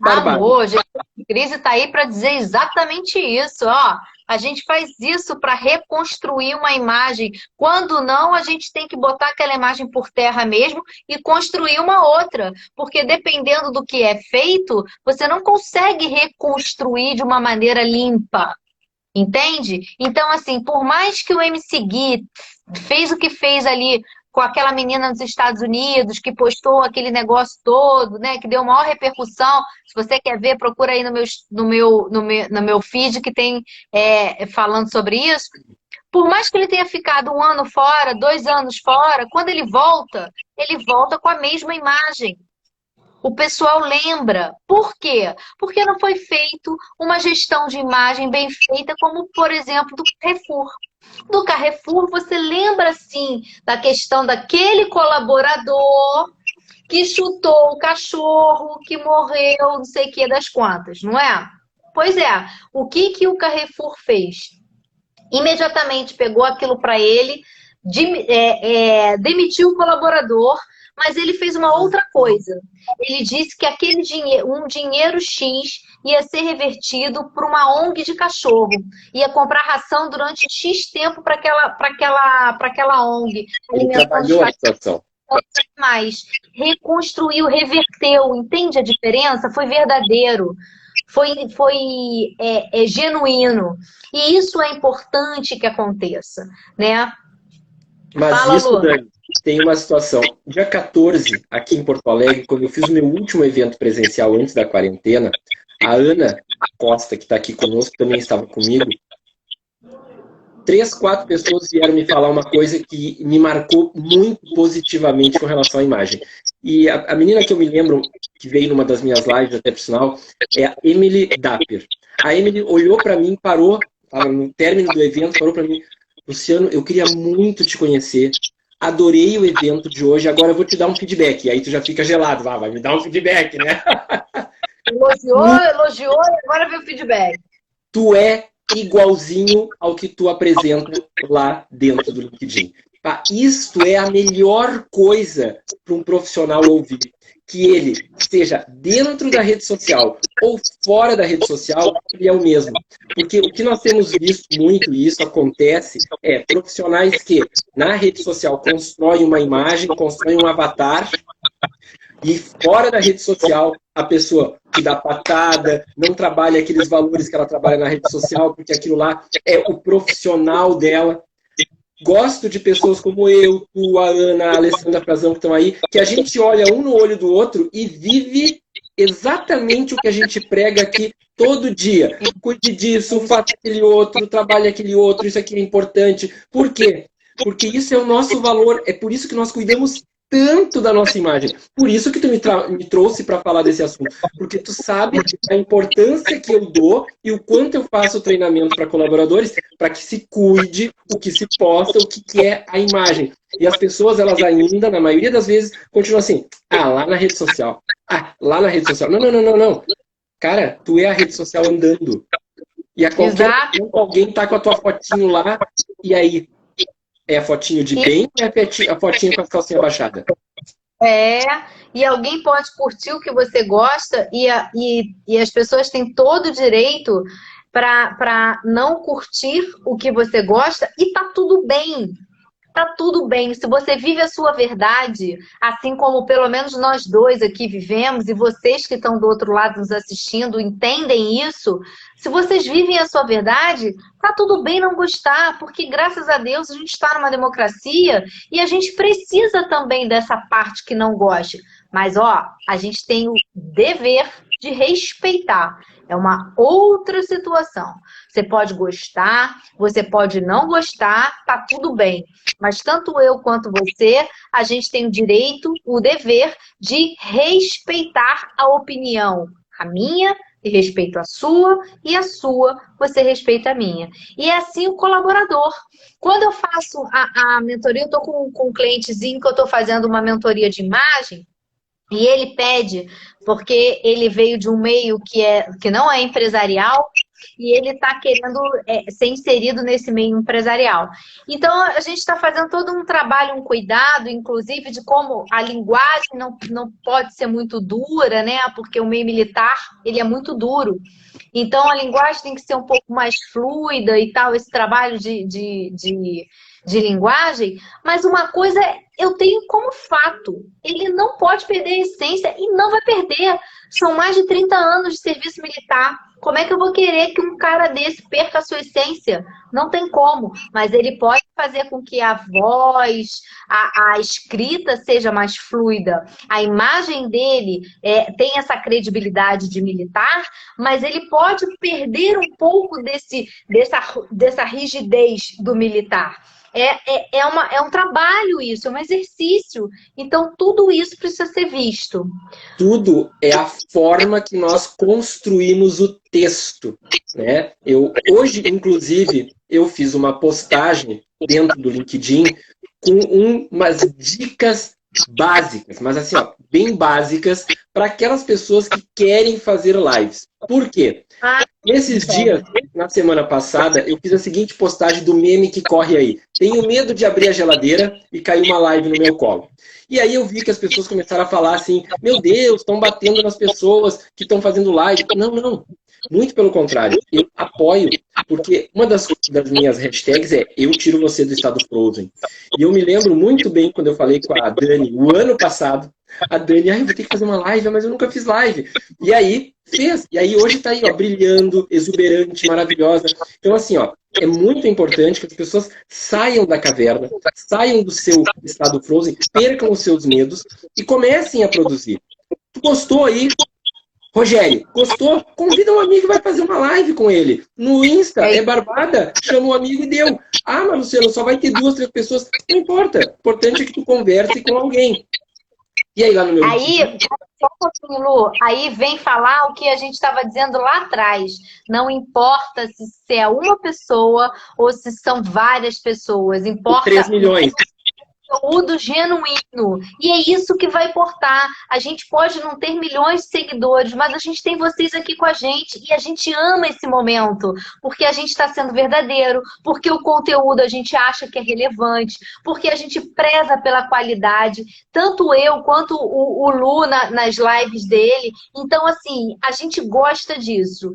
Amor, a crise está aí para dizer exatamente isso, ó. A gente faz isso para reconstruir uma imagem. Quando não, a gente tem que botar aquela imagem por terra mesmo e construir uma outra. Porque dependendo do que é feito, você não consegue reconstruir de uma maneira limpa. Entende? Então, assim, por mais que o MC Gui fez o que fez ali com aquela menina nos Estados Unidos, que postou aquele negócio todo, né? Que deu maior repercussão. Se você quer ver, procura aí no meu feed que tem falando sobre isso. Por mais que ele tenha ficado 1 ano fora, 2 anos fora, quando ele volta com a mesma imagem. O pessoal lembra. Por quê? Porque não foi feito uma gestão de imagem bem feita, como, por exemplo, do Carrefour. Do Carrefour, você lembra, sim, da questão daquele colaborador que chutou o cachorro, que morreu, não sei o que das quantas, não é? Pois é. O que o Carrefour fez? Imediatamente pegou aquilo para ele, demitiu o colaborador, mas ele fez uma outra coisa. Ele disse que aquele um dinheiro X ia ser revertido para uma ONG de cachorro. Ia comprar ração durante X tempo para aquela ONG. Ele trabalhou a situação. Mais. Reconstruiu, reverteu. Entende a diferença? Foi verdadeiro. Foi genuíno. E isso é importante que aconteça, né? Mas Fala, isso, Dani, tem uma situação. Dia 14, aqui em Porto Alegre, quando eu fiz o meu último evento presencial antes da quarentena, A Ana Costa, que está aqui conosco, também estava comigo. 3, 4 pessoas vieram me falar uma coisa que me marcou muito positivamente com relação à imagem. E a menina que eu me lembro, que veio numa das minhas lives, até por sinal, é a Emily Dapper. A Emily olhou para mim, parou, no término do evento, falou para mim: Luciano, eu queria muito te conhecer, adorei o evento de hoje, agora eu vou te dar um feedback. E aí tu já fica gelado, vai me dar um feedback, né? Elogiou e agora vem o feedback. Tu é igualzinho ao que tu apresenta lá dentro do LinkedIn. Isto é a melhor coisa para um profissional ouvir. Que ele esteja dentro da rede social ou fora da rede social, ele é o mesmo. Porque o que nós temos visto muito, e isso acontece, é profissionais que na rede social constroem uma imagem, constroem um avatar, e fora da rede social, a pessoa que dá patada, não trabalha aqueles valores que ela trabalha na rede social, porque aquilo lá é o profissional dela. Gosto de pessoas como eu, tu, a Ana, a Alessandra Frazão, que estão aí, que a gente olha um no olho do outro e vive exatamente o que a gente prega aqui todo dia. Cuide disso, faça aquele outro, trabalhe aquele outro, isso aqui é importante. Por quê? Porque isso é o nosso valor, é por isso que nós cuidamos tanto da nossa imagem. Por isso que tu me trouxe para falar desse assunto. Porque tu sabe a importância que eu dou e o quanto eu faço treinamento para colaboradores para que se cuide, o que se posta, o que é a imagem. E as pessoas, elas ainda, na maioria das vezes, continuam assim: lá na rede social. Lá na rede social. Não. Cara, tu é a rede social andando. E a qualquer momento alguém tá com a tua fotinho lá, e aí? É a fotinho de bem ou é a fotinho com a calcinha baixada? E alguém pode curtir o que você gosta e as pessoas têm todo o direito para não curtir o que você gosta e tá tudo bem. Tá tudo bem. Se você vive a sua verdade, assim como pelo menos nós dois aqui vivemos, e vocês que estão do outro lado nos assistindo entendem isso, se vocês vivem a sua verdade, tá tudo bem não gostar, porque graças a Deus a gente está numa democracia e a gente precisa também dessa parte que não goste. Mas, a gente tem o dever de respeitar. É uma outra situação. Você pode gostar, você pode não gostar, tá tudo bem. Mas tanto eu quanto você, a gente tem o direito, o dever de respeitar a opinião. A minha, e respeito a sua, e a sua, você respeita a minha. E é assim o colaborador. Quando eu faço a mentoria, eu estou com um clientezinho que eu estou fazendo uma mentoria de imagem, e ele pede, porque ele veio de um meio que não é empresarial, e ele está querendo ser inserido nesse meio empresarial. Então, a gente está fazendo todo um trabalho, um cuidado, inclusive, de como a linguagem não pode ser muito dura, né? Porque o meio militar, ele é muito duro. Então, a linguagem tem que ser um pouco mais fluida e tal, esse trabalho de linguagem. Mas uma coisa eu tenho como fato, ele não pode perder a essência e não vai perder. São mais de 30 anos de serviço militar. Como é que eu vou querer que um cara desse perca a sua essência? Não tem como, mas ele pode fazer com que a voz, a escrita seja mais fluida. A imagem dele tem essa credibilidade de militar, mas ele pode perder um pouco dessa rigidez do militar. É um trabalho isso, é um exercício. Então, tudo isso precisa ser visto. Tudo é a forma que nós construímos o texto, né? Hoje, inclusive, eu fiz uma postagem dentro do LinkedIn com umas dicas básicas, mas assim, bem básicas, para aquelas pessoas que querem fazer lives. Por quê? Nesses dias, na semana passada, eu fiz a seguinte postagem do meme que corre aí. Tenho medo de abrir a geladeira e cair uma live no meu colo. E aí eu vi que as pessoas começaram a falar assim: meu Deus, estão batendo nas pessoas que estão fazendo live. Não. Muito pelo contrário. Eu apoio, porque uma das minhas hashtags é eu tiro você do estado frozen. E eu me lembro muito bem quando eu falei com a Dani, o ano passado, a Dani, eu vou ter que fazer uma live, mas eu nunca fiz live. E aí, fez. E aí hoje tá aí, brilhando, exuberante, maravilhosa. Então assim, é muito importante que as pessoas saiam da caverna, saiam do seu estado frozen, percam os seus medos e comecem a produzir. Tu gostou aí? Rogério, gostou? Convida um amigo e vai fazer uma live com ele. No Insta, é barbada, chama um amigo e deu. Ah, mas Luciano, só vai ter 2, 3 pessoas. Não importa. O importante é que tu converse com alguém. E aí, lá no meu... Aí, só um pouquinho, Lu, aí vem falar o que a gente estava dizendo lá atrás. Não importa se é uma pessoa ou se são várias pessoas. Importa 3 milhões. conteúdo genuíno. E é isso que vai importar. A gente pode não ter milhões de seguidores, mas a gente tem vocês aqui com a gente e a gente ama esse momento, porque a gente está sendo verdadeiro, porque o conteúdo a gente acha que é relevante, porque a gente preza pela qualidade, tanto eu quanto o Lu nas lives dele. Então, assim, a gente gosta disso.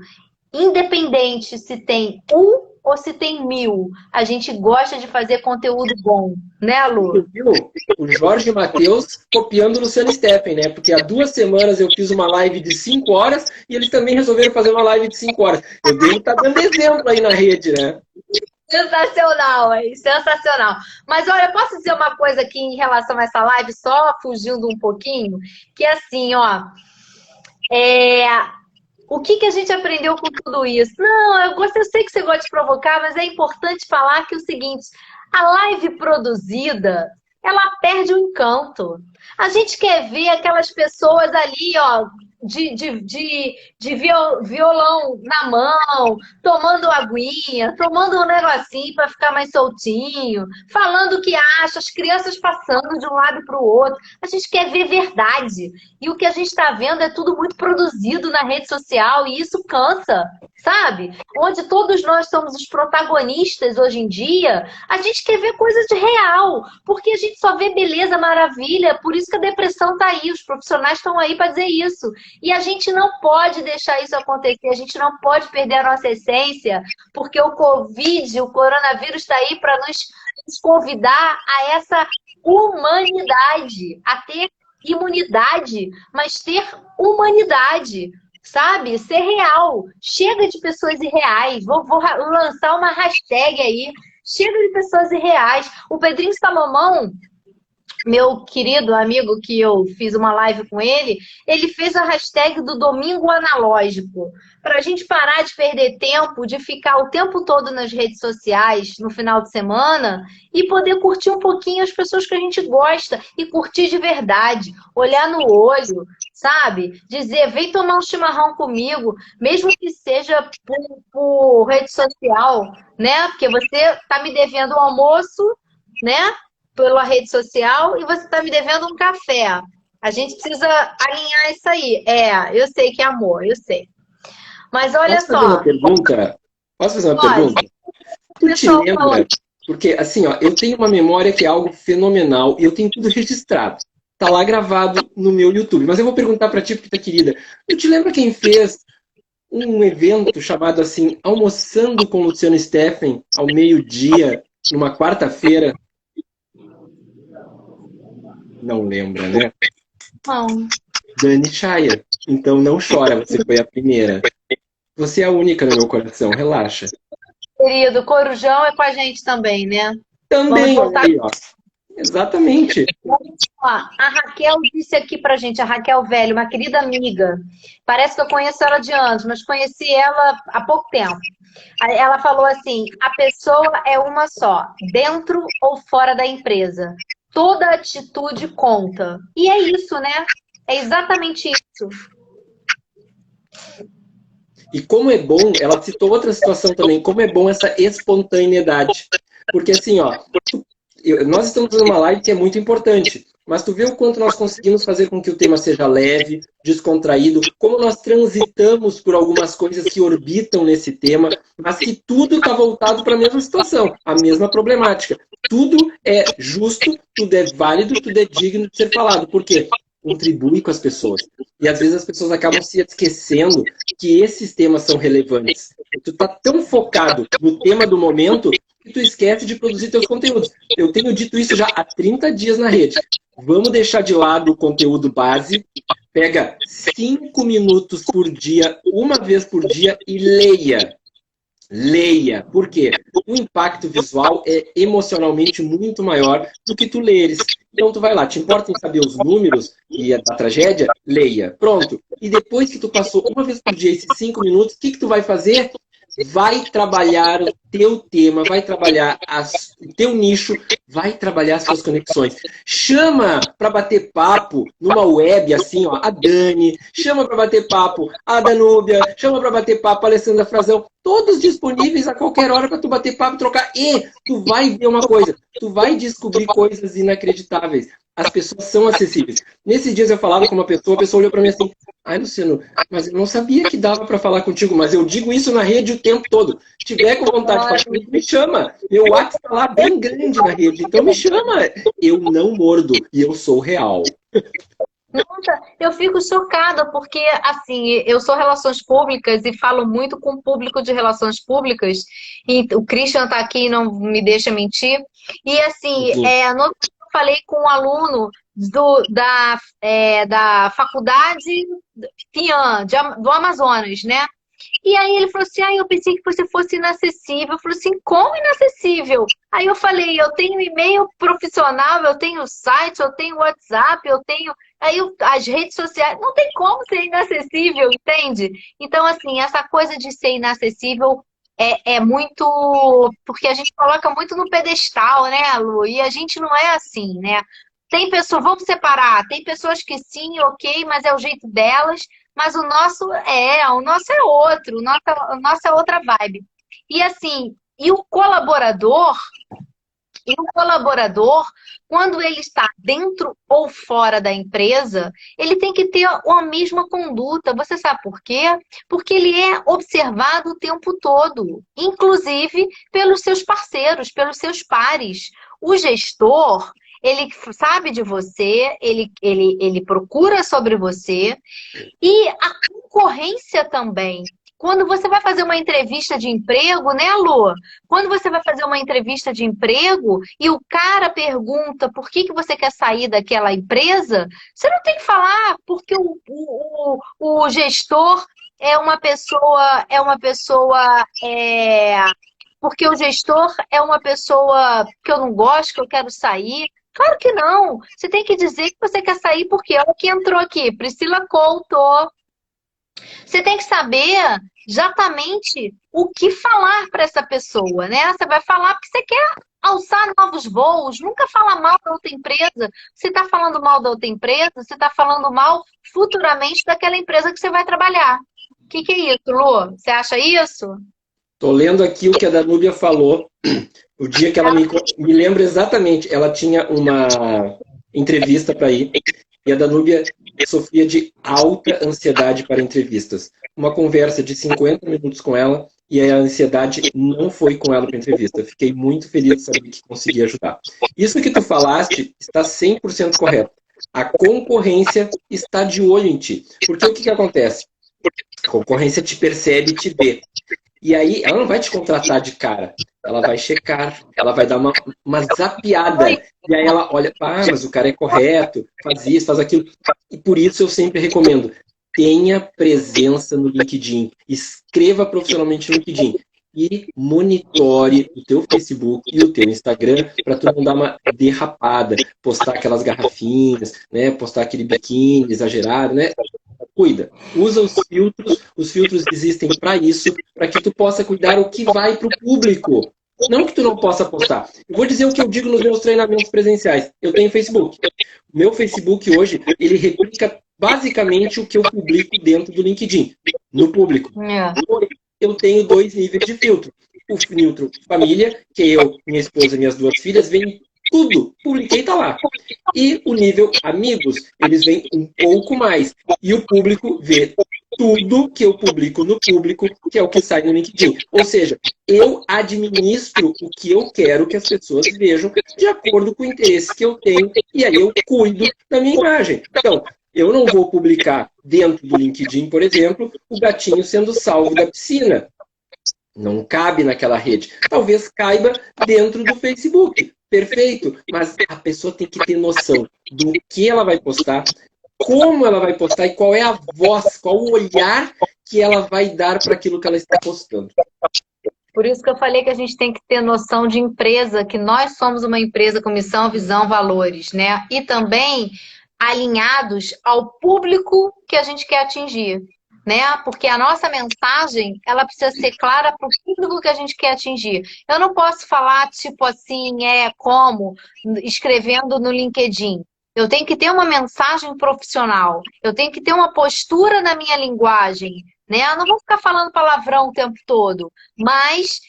Independente se tem ou se tem 1000, a gente gosta de fazer conteúdo bom, né, Lu? Viu? O Jorge Mateus copiando o Luciano Steffen, né? Porque há 2 semanas eu fiz uma live de 5 horas e eles também resolveram fazer uma live de 5 horas. Eu devo estar dando exemplo aí na rede, né? Sensacional, hein? Sensacional. Mas olha, posso dizer uma coisa aqui em relação a essa live, só fugindo um pouquinho? Que é assim, ó... O que a gente aprendeu com tudo isso? Não, eu sei que você gosta de provocar, mas é importante falar que é o seguinte, a live produzida, ela perde o encanto. A gente quer ver aquelas pessoas ali, ó, de violão na mão, tomando aguinha, tomando um negocinho para ficar mais soltinho, falando o que acha, as crianças passando de um lado para o outro. A gente quer ver verdade. E o que a gente está vendo é tudo muito produzido na rede social e isso cansa, sabe? Onde todos nós somos os protagonistas hoje em dia, a gente quer ver coisa de real, porque a gente só vê beleza, maravilha, por isso que a depressão está aí, os profissionais estão aí para dizer isso. E a gente não pode deixar isso acontecer, a gente não pode perder a nossa essência, porque o Covid, o coronavírus está aí para nos convidar a essa humanidade, a ter imunidade, mas ter humanidade, sabe? Ser real. Chega de pessoas irreais. Vou lançar uma hashtag aí. Chega de pessoas irreais. O Pedrinho Salomão, meu querido amigo que eu fiz uma live com ele fez a hashtag do domingo analógico. Para a gente parar de perder tempo, de ficar o tempo todo nas redes sociais no final de semana e poder curtir um pouquinho as pessoas que a gente gosta e curtir de verdade, olhar no olho, sabe? Dizer, vem tomar um chimarrão comigo, mesmo que seja por rede social, né? Porque você tá me devendo um almoço, né? Pela rede social e você está me devendo um café. A gente precisa alinhar isso aí. Eu sei que é amor, eu sei. Mas olha só. Posso fazer uma pergunta? Tu te lembra? Porque assim, ó, eu tenho uma memória que é algo fenomenal e eu tenho tudo registrado. Tá lá gravado no meu YouTube. Mas eu vou perguntar para ti, porque tá querida. Tu te lembra quem fez um evento chamado assim, Almoçando com Luciano Steffen, ao meio-dia, numa quarta-feira? Não lembra, né? Não. Dani Chaya. Então não chora, você foi a primeira. Você é a única no meu coração, relaxa. Querido, Corujão é com a gente também, né? Também, aí, ó. Exatamente. A Raquel disse aqui pra gente, a Raquel Velho, uma querida amiga. Parece que eu conheço ela de anos, mas conheci ela há pouco tempo. Ela falou assim, a pessoa é uma só, dentro ou fora da empresa. Toda atitude conta. E é isso, né? É exatamente isso. E como é bom, ela citou outra situação também, como é bom essa espontaneidade. Porque assim, ó, nós estamos fazendo uma live que é muito importante, mas tu vê o quanto nós conseguimos fazer com que o tema seja leve, descontraído, como nós transitamos por algumas coisas que orbitam nesse tema, mas que tudo está voltado para a mesma situação, a mesma problemática. Tudo é justo, tudo é válido, tudo é digno de ser falado. Por quê? Contribui com as pessoas. E às vezes as pessoas acabam se esquecendo que esses temas são relevantes. Tu tá tão focado no tema do momento que tu esquece de produzir teus conteúdos. Eu tenho dito isso já há 30 dias na rede. Vamos deixar de lado o conteúdo base, pega 5 minutos por dia, uma vez por dia e leia. Leia. Por quê? O impacto visual é emocionalmente muito maior do que tu leres. Então tu vai lá, te importa em saber os números e a tragédia? Leia. Pronto. E depois que tu passou uma vez por dia esses 5 minutos, o que tu vai fazer? Vai trabalhar o teu tema, vai trabalhar o teu nicho, vai trabalhar as suas conexões. Chama para bater papo numa web assim, ó, a Dani, chama para bater papo a Danúbia, chama para bater papo a Alessandra Frazão, todos disponíveis a qualquer hora para tu bater papo, trocar. E tu vai ver uma coisa, tu vai descobrir coisas inacreditáveis. As pessoas são acessíveis. Nesses dias eu falava com uma pessoa, a pessoa olhou para mim assim, ai, Luciano, mas eu não sabia que dava para falar contigo, mas eu digo isso na rede o tempo todo. Se tiver com vontade de falar comigo, me chama. Meu WhatsApp está lá bem grande na rede, então me chama. Eu não mordo e eu sou real. Nossa, eu fico chocada porque, assim, eu sou relações públicas e falo muito com o público de relações públicas. E o Christian tá aqui e não me deixa mentir. E, assim, no outro dia eu falei com um aluno da faculdade FIAN, do Amazonas, né? E aí ele falou assim, eu pensei que você fosse inacessível. Eu falei assim, como inacessível? Aí eu falei, eu tenho e-mail profissional, eu tenho site, eu tenho WhatsApp, eu tenho as redes sociais. Não tem como ser inacessível, entende? Então, assim, essa coisa de ser inacessível é muito... Porque a gente coloca muito no pedestal, né, Lu? E a gente não é assim, né? Tem pessoas, vamos separar, tem pessoas que sim, ok, mas é o jeito delas. Mas o nosso é outro, o nosso é outra vibe. E assim, o colaborador, quando ele está dentro ou fora da empresa, ele tem que ter a mesma conduta. Você sabe por quê? Porque ele é observado o tempo todo, inclusive pelos seus parceiros, pelos seus pares. O gestor, ele sabe de você, ele procura sobre você. E a concorrência também. Quando você vai fazer uma entrevista de emprego, né, Lu? Quando você vai fazer uma entrevista de emprego e o cara pergunta por que você quer sair daquela empresa, você não tem que falar porque o gestor porque o gestor é uma pessoa que eu não gosto, que eu quero sair. Claro que não. Você tem que dizer que você quer sair porque olha o que entrou aqui, Priscila Couto. Você tem que saber exatamente o que falar para essa pessoa, né? Você vai falar porque você quer alçar novos voos, nunca fala mal da outra empresa. Você está falando mal da outra empresa, você está falando mal futuramente daquela empresa que você vai trabalhar. O que é isso, Lu? Você acha isso? Estou lendo aqui o que a Danúbia falou. O dia que ela me lembra exatamente, ela tinha uma entrevista para ir e a Danúbia sofria de alta ansiedade para entrevistas. Uma conversa de 50 minutos com ela e a ansiedade não foi com ela para a entrevista. Fiquei muito feliz de saber que consegui ajudar. Isso que tu falaste está 100% correto. A concorrência está de olho em ti. Porque o que acontece? A concorrência te percebe e te vê. E aí, ela não vai te contratar de cara. Ela vai checar, ela vai dar uma zapiada. E aí ela olha, mas o cara é correto, faz isso, faz aquilo. E por isso eu sempre recomendo, tenha presença no LinkedIn. Escreva profissionalmente no LinkedIn. E monitore o teu Facebook e o teu Instagram para tu não dar uma derrapada. Postar aquelas garrafinhas, né? Postar aquele biquíni exagerado, né? Cuida, usa os filtros existem para isso, para que tu possa cuidar o que vai para o público. Não que tu não possa postar. Eu vou dizer o que eu digo nos meus treinamentos presenciais. Eu tenho Facebook. O meu Facebook hoje, ele replica basicamente o que eu publico dentro do LinkedIn, no público. Eu tenho 2 níveis de filtro. O filtro família, que eu, minha esposa e minhas 2 filhas, vem tudo, publiquei, tá lá. E o nível amigos, eles vêm um pouco mais. E o público vê tudo que eu publico no público, que é o que sai no LinkedIn. Ou seja, eu administro o que eu quero que as pessoas vejam de acordo com o interesse que eu tenho, e aí eu cuido da minha imagem. Então, eu não vou publicar dentro do LinkedIn, por exemplo, o gatinho sendo salvo da piscina. Não cabe naquela rede. Talvez caiba dentro do Facebook. Perfeito, mas a pessoa tem que ter noção do que ela vai postar, como ela vai postar e qual é a voz, qual o olhar que ela vai dar para aquilo que ela está postando. Por isso que eu falei que a gente tem que ter noção de empresa, que nós somos uma empresa com missão, visão, valores, né? E também alinhados ao público que a gente quer atingir, né? Porque a nossa mensagem, ela precisa ser clara para o público que a gente quer atingir. Eu não posso falar, tipo assim, como escrevendo no LinkedIn. Eu tenho que ter uma mensagem profissional. Eu tenho que ter uma postura na minha linguagem, né? Eu não vou ficar falando palavrão o tempo todo, mas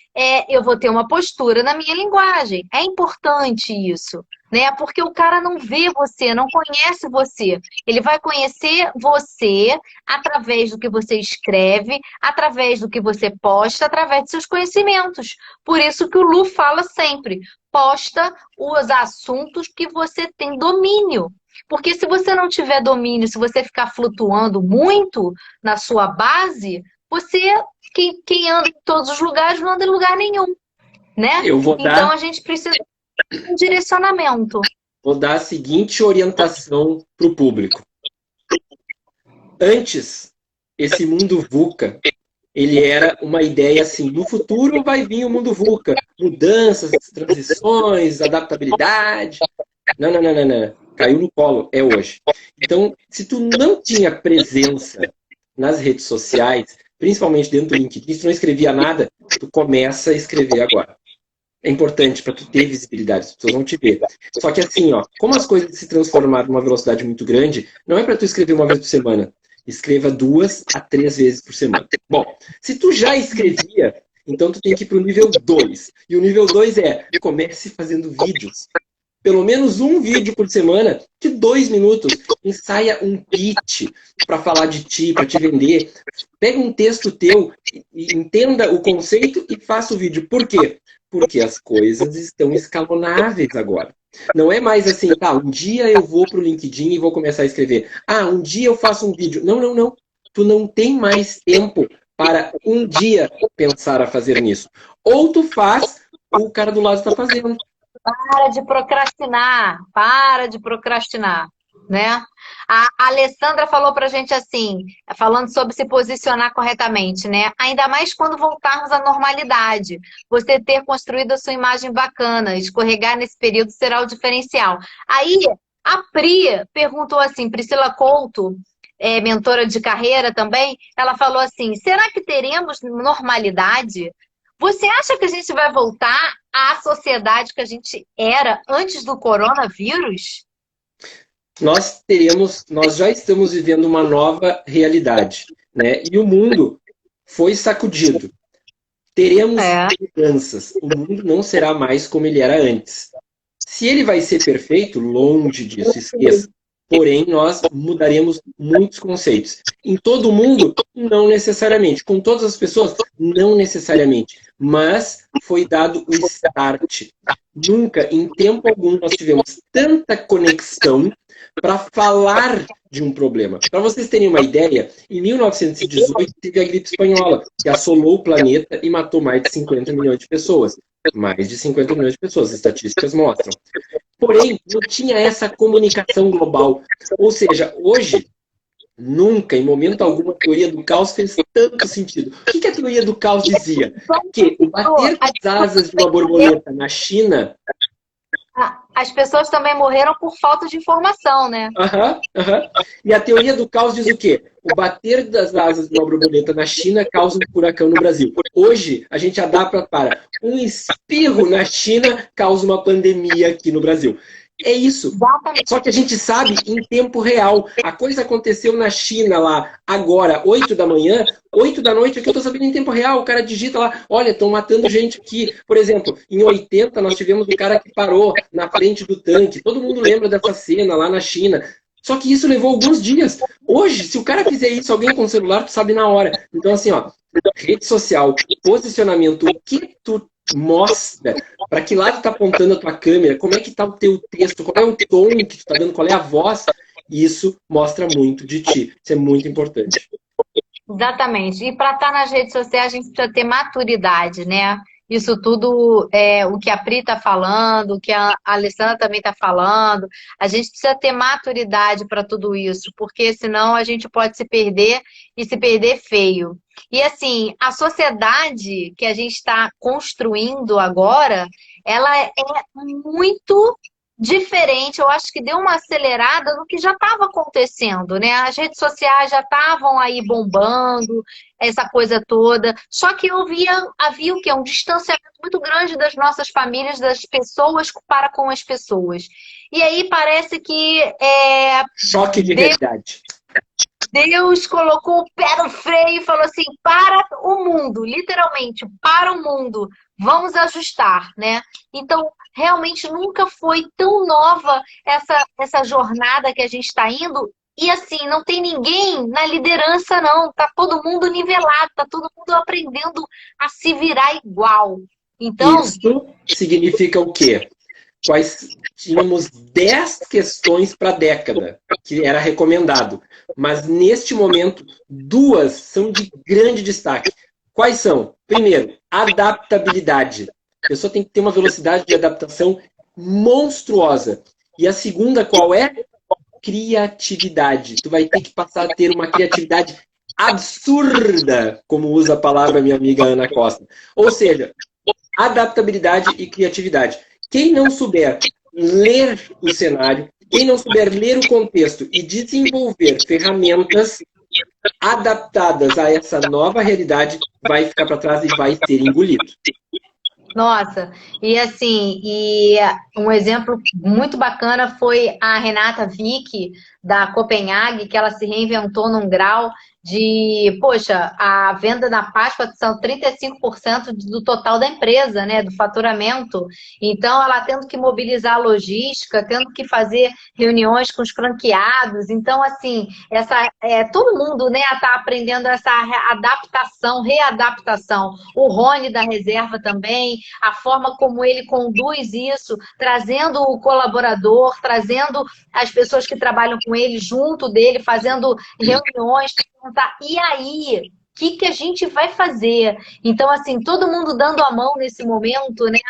eu vou ter uma postura na minha linguagem. É importante isso, né? Porque o cara não vê você, não conhece você. Ele vai conhecer você através do que você escreve, através do que você posta, através de seus conhecimentos. Por isso que o Lu fala sempre, posta os assuntos que você tem domínio. Porque se você não tiver domínio, se você ficar flutuando muito na sua base, quem anda em todos os lugares, não anda em lugar nenhum, né? Então a gente precisa de um direcionamento. Vou dar a seguinte orientação para o público. Antes, esse mundo VUCA, ele era uma ideia assim, no futuro vai vir o mundo VUCA, mudanças, transições, adaptabilidade. Não. Caiu no colo, é hoje. Então, se tu não tinha presença nas redes sociais, principalmente dentro do LinkedIn, se tu não escrevia nada, tu começa a escrever agora. É importante para tu ter visibilidade, as pessoas vão te ver. Só que assim, ó, como as coisas se transformaram numa velocidade muito grande, não é para tu escrever uma vez por semana. Escreva 2 a 3 vezes por semana. Bom, se tu já escrevia, então tu tem que ir para o nível 2. E o nível 2 comece fazendo vídeos. Pelo menos um vídeo por semana, de 2 minutos. Ensaia um pitch para falar de ti, para te vender. Pega um texto teu, entenda o conceito e faça o vídeo. Por quê? Porque as coisas estão escalonáveis agora. Não é mais assim, tá, um dia eu vou para o LinkedIn e vou começar a escrever. Ah, um dia eu faço um vídeo. Não. Tu não tem mais tempo para um dia pensar a fazer nisso. Ou tu faz o que o cara do lado está fazendo. Para de procrastinar, né? A Alessandra falou pra gente assim, falando sobre se posicionar corretamente, né? Ainda mais quando voltarmos à normalidade. Você ter construído a sua imagem bacana, escorregar nesse período será o diferencial. Aí, a Pri perguntou assim, Priscila Couto, mentora de carreira também, ela falou assim, será que teremos normalidade? Você acha que a gente vai voltar à sociedade que a gente era antes do coronavírus? Nós já estamos vivendo uma nova realidade, né? E o mundo foi sacudido. Teremos mudanças. O mundo não será mais como ele era antes. Se ele vai ser perfeito, longe disso, esqueça. Porém, nós mudaremos muitos conceitos. Em todo o mundo, não necessariamente. Com todas as pessoas, não necessariamente. Mas foi dado o start. Nunca, em tempo algum, nós tivemos tanta conexão para falar de um problema. Para vocês terem uma ideia, em 1918 teve a gripe espanhola, que assolou o planeta e matou mais de 50 milhões de pessoas. Mais de 50 milhões de pessoas, as estatísticas mostram. Porém, não tinha essa comunicação global. Ou seja, hoje, nunca, em momento algum, a teoria do caos fez tanto sentido. O que a teoria do caos dizia? Que o bater das asas de uma borboleta na China... As pessoas também morreram por falta de informação, né? E a teoria do caos diz o quê? O bater das asas de uma borboleta na China causa um furacão no Brasil. Hoje, a gente adapta para um espirro na China causa uma pandemia aqui no Brasil. É isso. Exatamente. Só que a gente sabe em tempo real. A coisa aconteceu na China lá, agora, 8 da manhã, 8 da noite, aqui eu tô sabendo em tempo real. O cara digita lá, olha, estão matando gente aqui. Por exemplo, em 80 nós tivemos o cara que parou na frente do tanque. Todo mundo lembra dessa cena lá na China. Só que isso levou alguns dias. Hoje, se o cara fizer isso, alguém com celular, tu sabe na hora. Então, assim, ó, rede social, posicionamento, o que tu mostra, para que lado está apontando a tua câmera, como é que está o teu texto, qual é o tom que tu está dando, qual é a voz, isso mostra muito de ti. Isso é muito importante. Exatamente. E para estar nas redes sociais, a gente precisa ter maturidade, né? Isso tudo é o que a Pri está falando, o que a Alessandra também está falando. A gente precisa ter maturidade para tudo isso, porque senão a gente pode se perder e se perder feio. E assim, a sociedade que a gente está construindo agora, ela é muito diferente. Eu acho que deu uma acelerada no que já estava acontecendo, né? As redes sociais já estavam aí bombando, essa coisa toda. Só que havia o quê? Um distanciamento muito grande das nossas famílias, das pessoas para com as pessoas. E aí parece que Choque de realidade. Deus colocou o pé no freio e falou assim: para o mundo, literalmente, para o mundo, vamos ajustar, né? Então, realmente nunca foi tão nova essa jornada que a gente está indo. E assim, não tem ninguém na liderança, não. Tá todo mundo nivelado, tá todo mundo aprendendo a se virar igual. Então, isso significa o quê? Tínhamos 10 questões para a década, que era recomendado. Mas, neste momento, 2 são de grande destaque. Quais são? Primeiro, adaptabilidade. A pessoa tem que ter uma velocidade de adaptação monstruosa. E a segunda, qual é? Criatividade. Tu vai ter que passar a ter uma criatividade absurda, como usa a palavra minha amiga Ana Costa. Ou seja, adaptabilidade e criatividade. Quem não souber ler o cenário, quem não souber ler o contexto e desenvolver ferramentas adaptadas a essa nova realidade, vai ficar para trás e vai ser engolido. nossa, e assim, um exemplo muito bacana foi a Renata Vick, da Copenhague, que ela se reinventou num grau de, poxa, a venda na Páscoa são 35% do total da empresa, né, do faturamento. Então, ela tendo que mobilizar a logística, tendo que fazer reuniões com os franqueados. Então, assim, todo mundo, né, está aprendendo essa adaptação, readaptação. O Rony da reserva também, a forma como ele conduz isso, trazendo o colaborador, trazendo as pessoas que trabalham com ele junto dele, fazendo reuniões. E aí, o que a gente vai fazer? Então, assim, todo mundo dando a mão nesse momento, né?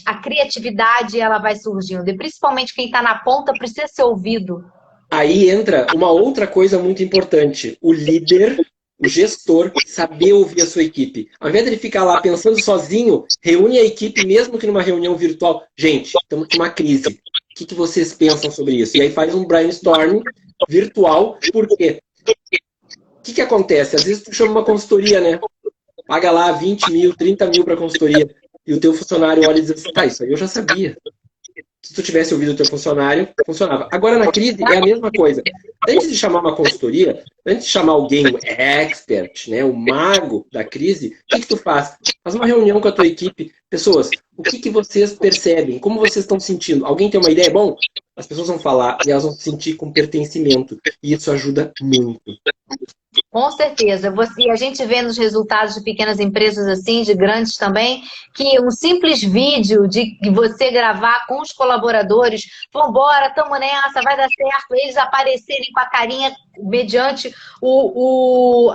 A criatividade, ela vai surgindo. E principalmente quem está na ponta precisa ser ouvido. Aí entra uma outra coisa muito importante. O líder, o gestor, saber ouvir a sua equipe. Ao invés de ele ficar lá pensando sozinho, reúne a equipe, mesmo que numa reunião virtual. Gente, estamos com uma crise. O que vocês pensam sobre isso? E aí faz um brainstorming virtual. Por quê? O que acontece? Às vezes tu chama uma consultoria, né? Paga lá 20 mil, 30 mil para consultoria. E o teu funcionário olha e diz assim, tá, isso aí eu já sabia. Se tu tivesse ouvido o teu funcionário, funcionava. Agora, na crise, é a mesma coisa. Antes de chamar uma consultoria, antes de chamar alguém, o expert, né, o mago da crise, o que tu faz? Faz uma reunião com a tua equipe. Pessoas, o que vocês percebem? Como vocês estão sentindo? Alguém tem uma ideia? Bom, as pessoas vão falar e elas vão se sentir com pertencimento. E isso ajuda muito. Com certeza. A gente vê nos resultados de pequenas empresas assim, de grandes também, que um simples vídeo de você gravar com os colaboradores, vambora, tamo nessa, vai dar certo, eles aparecerem com a carinha mediante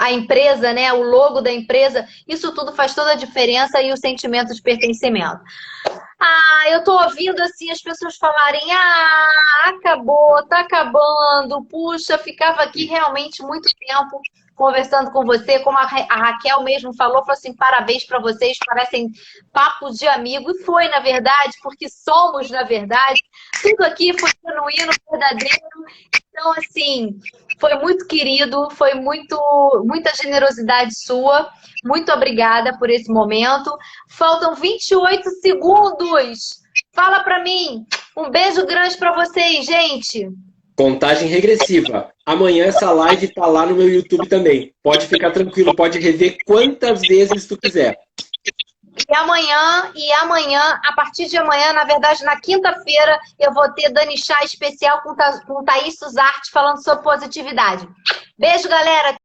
a empresa, né, o logo da empresa, isso tudo faz toda a diferença e o sentimento de pertencimento. Eu tô ouvindo assim as pessoas falarem, acabou, tá acabando, puxa, ficava aqui realmente muito tempo conversando com você, como a Raquel mesmo falou assim, parabéns para vocês, parecem papos de amigo, e foi, na verdade, porque somos, na verdade, tudo aqui foi genuíno, verdadeiro, então, assim, foi muito querido, foi muita generosidade sua, muito obrigada por esse momento, faltam 28 segundos, fala para mim, um beijo grande para vocês, gente! Contagem regressiva. Amanhã essa live tá lá no meu YouTube também. Pode ficar tranquilo, pode rever quantas vezes tu quiser. E amanhã, a partir de amanhã, na verdade, na quinta-feira, eu vou ter Dani Chá especial com Thaís Suzarte falando sobre positividade. Beijo, galera!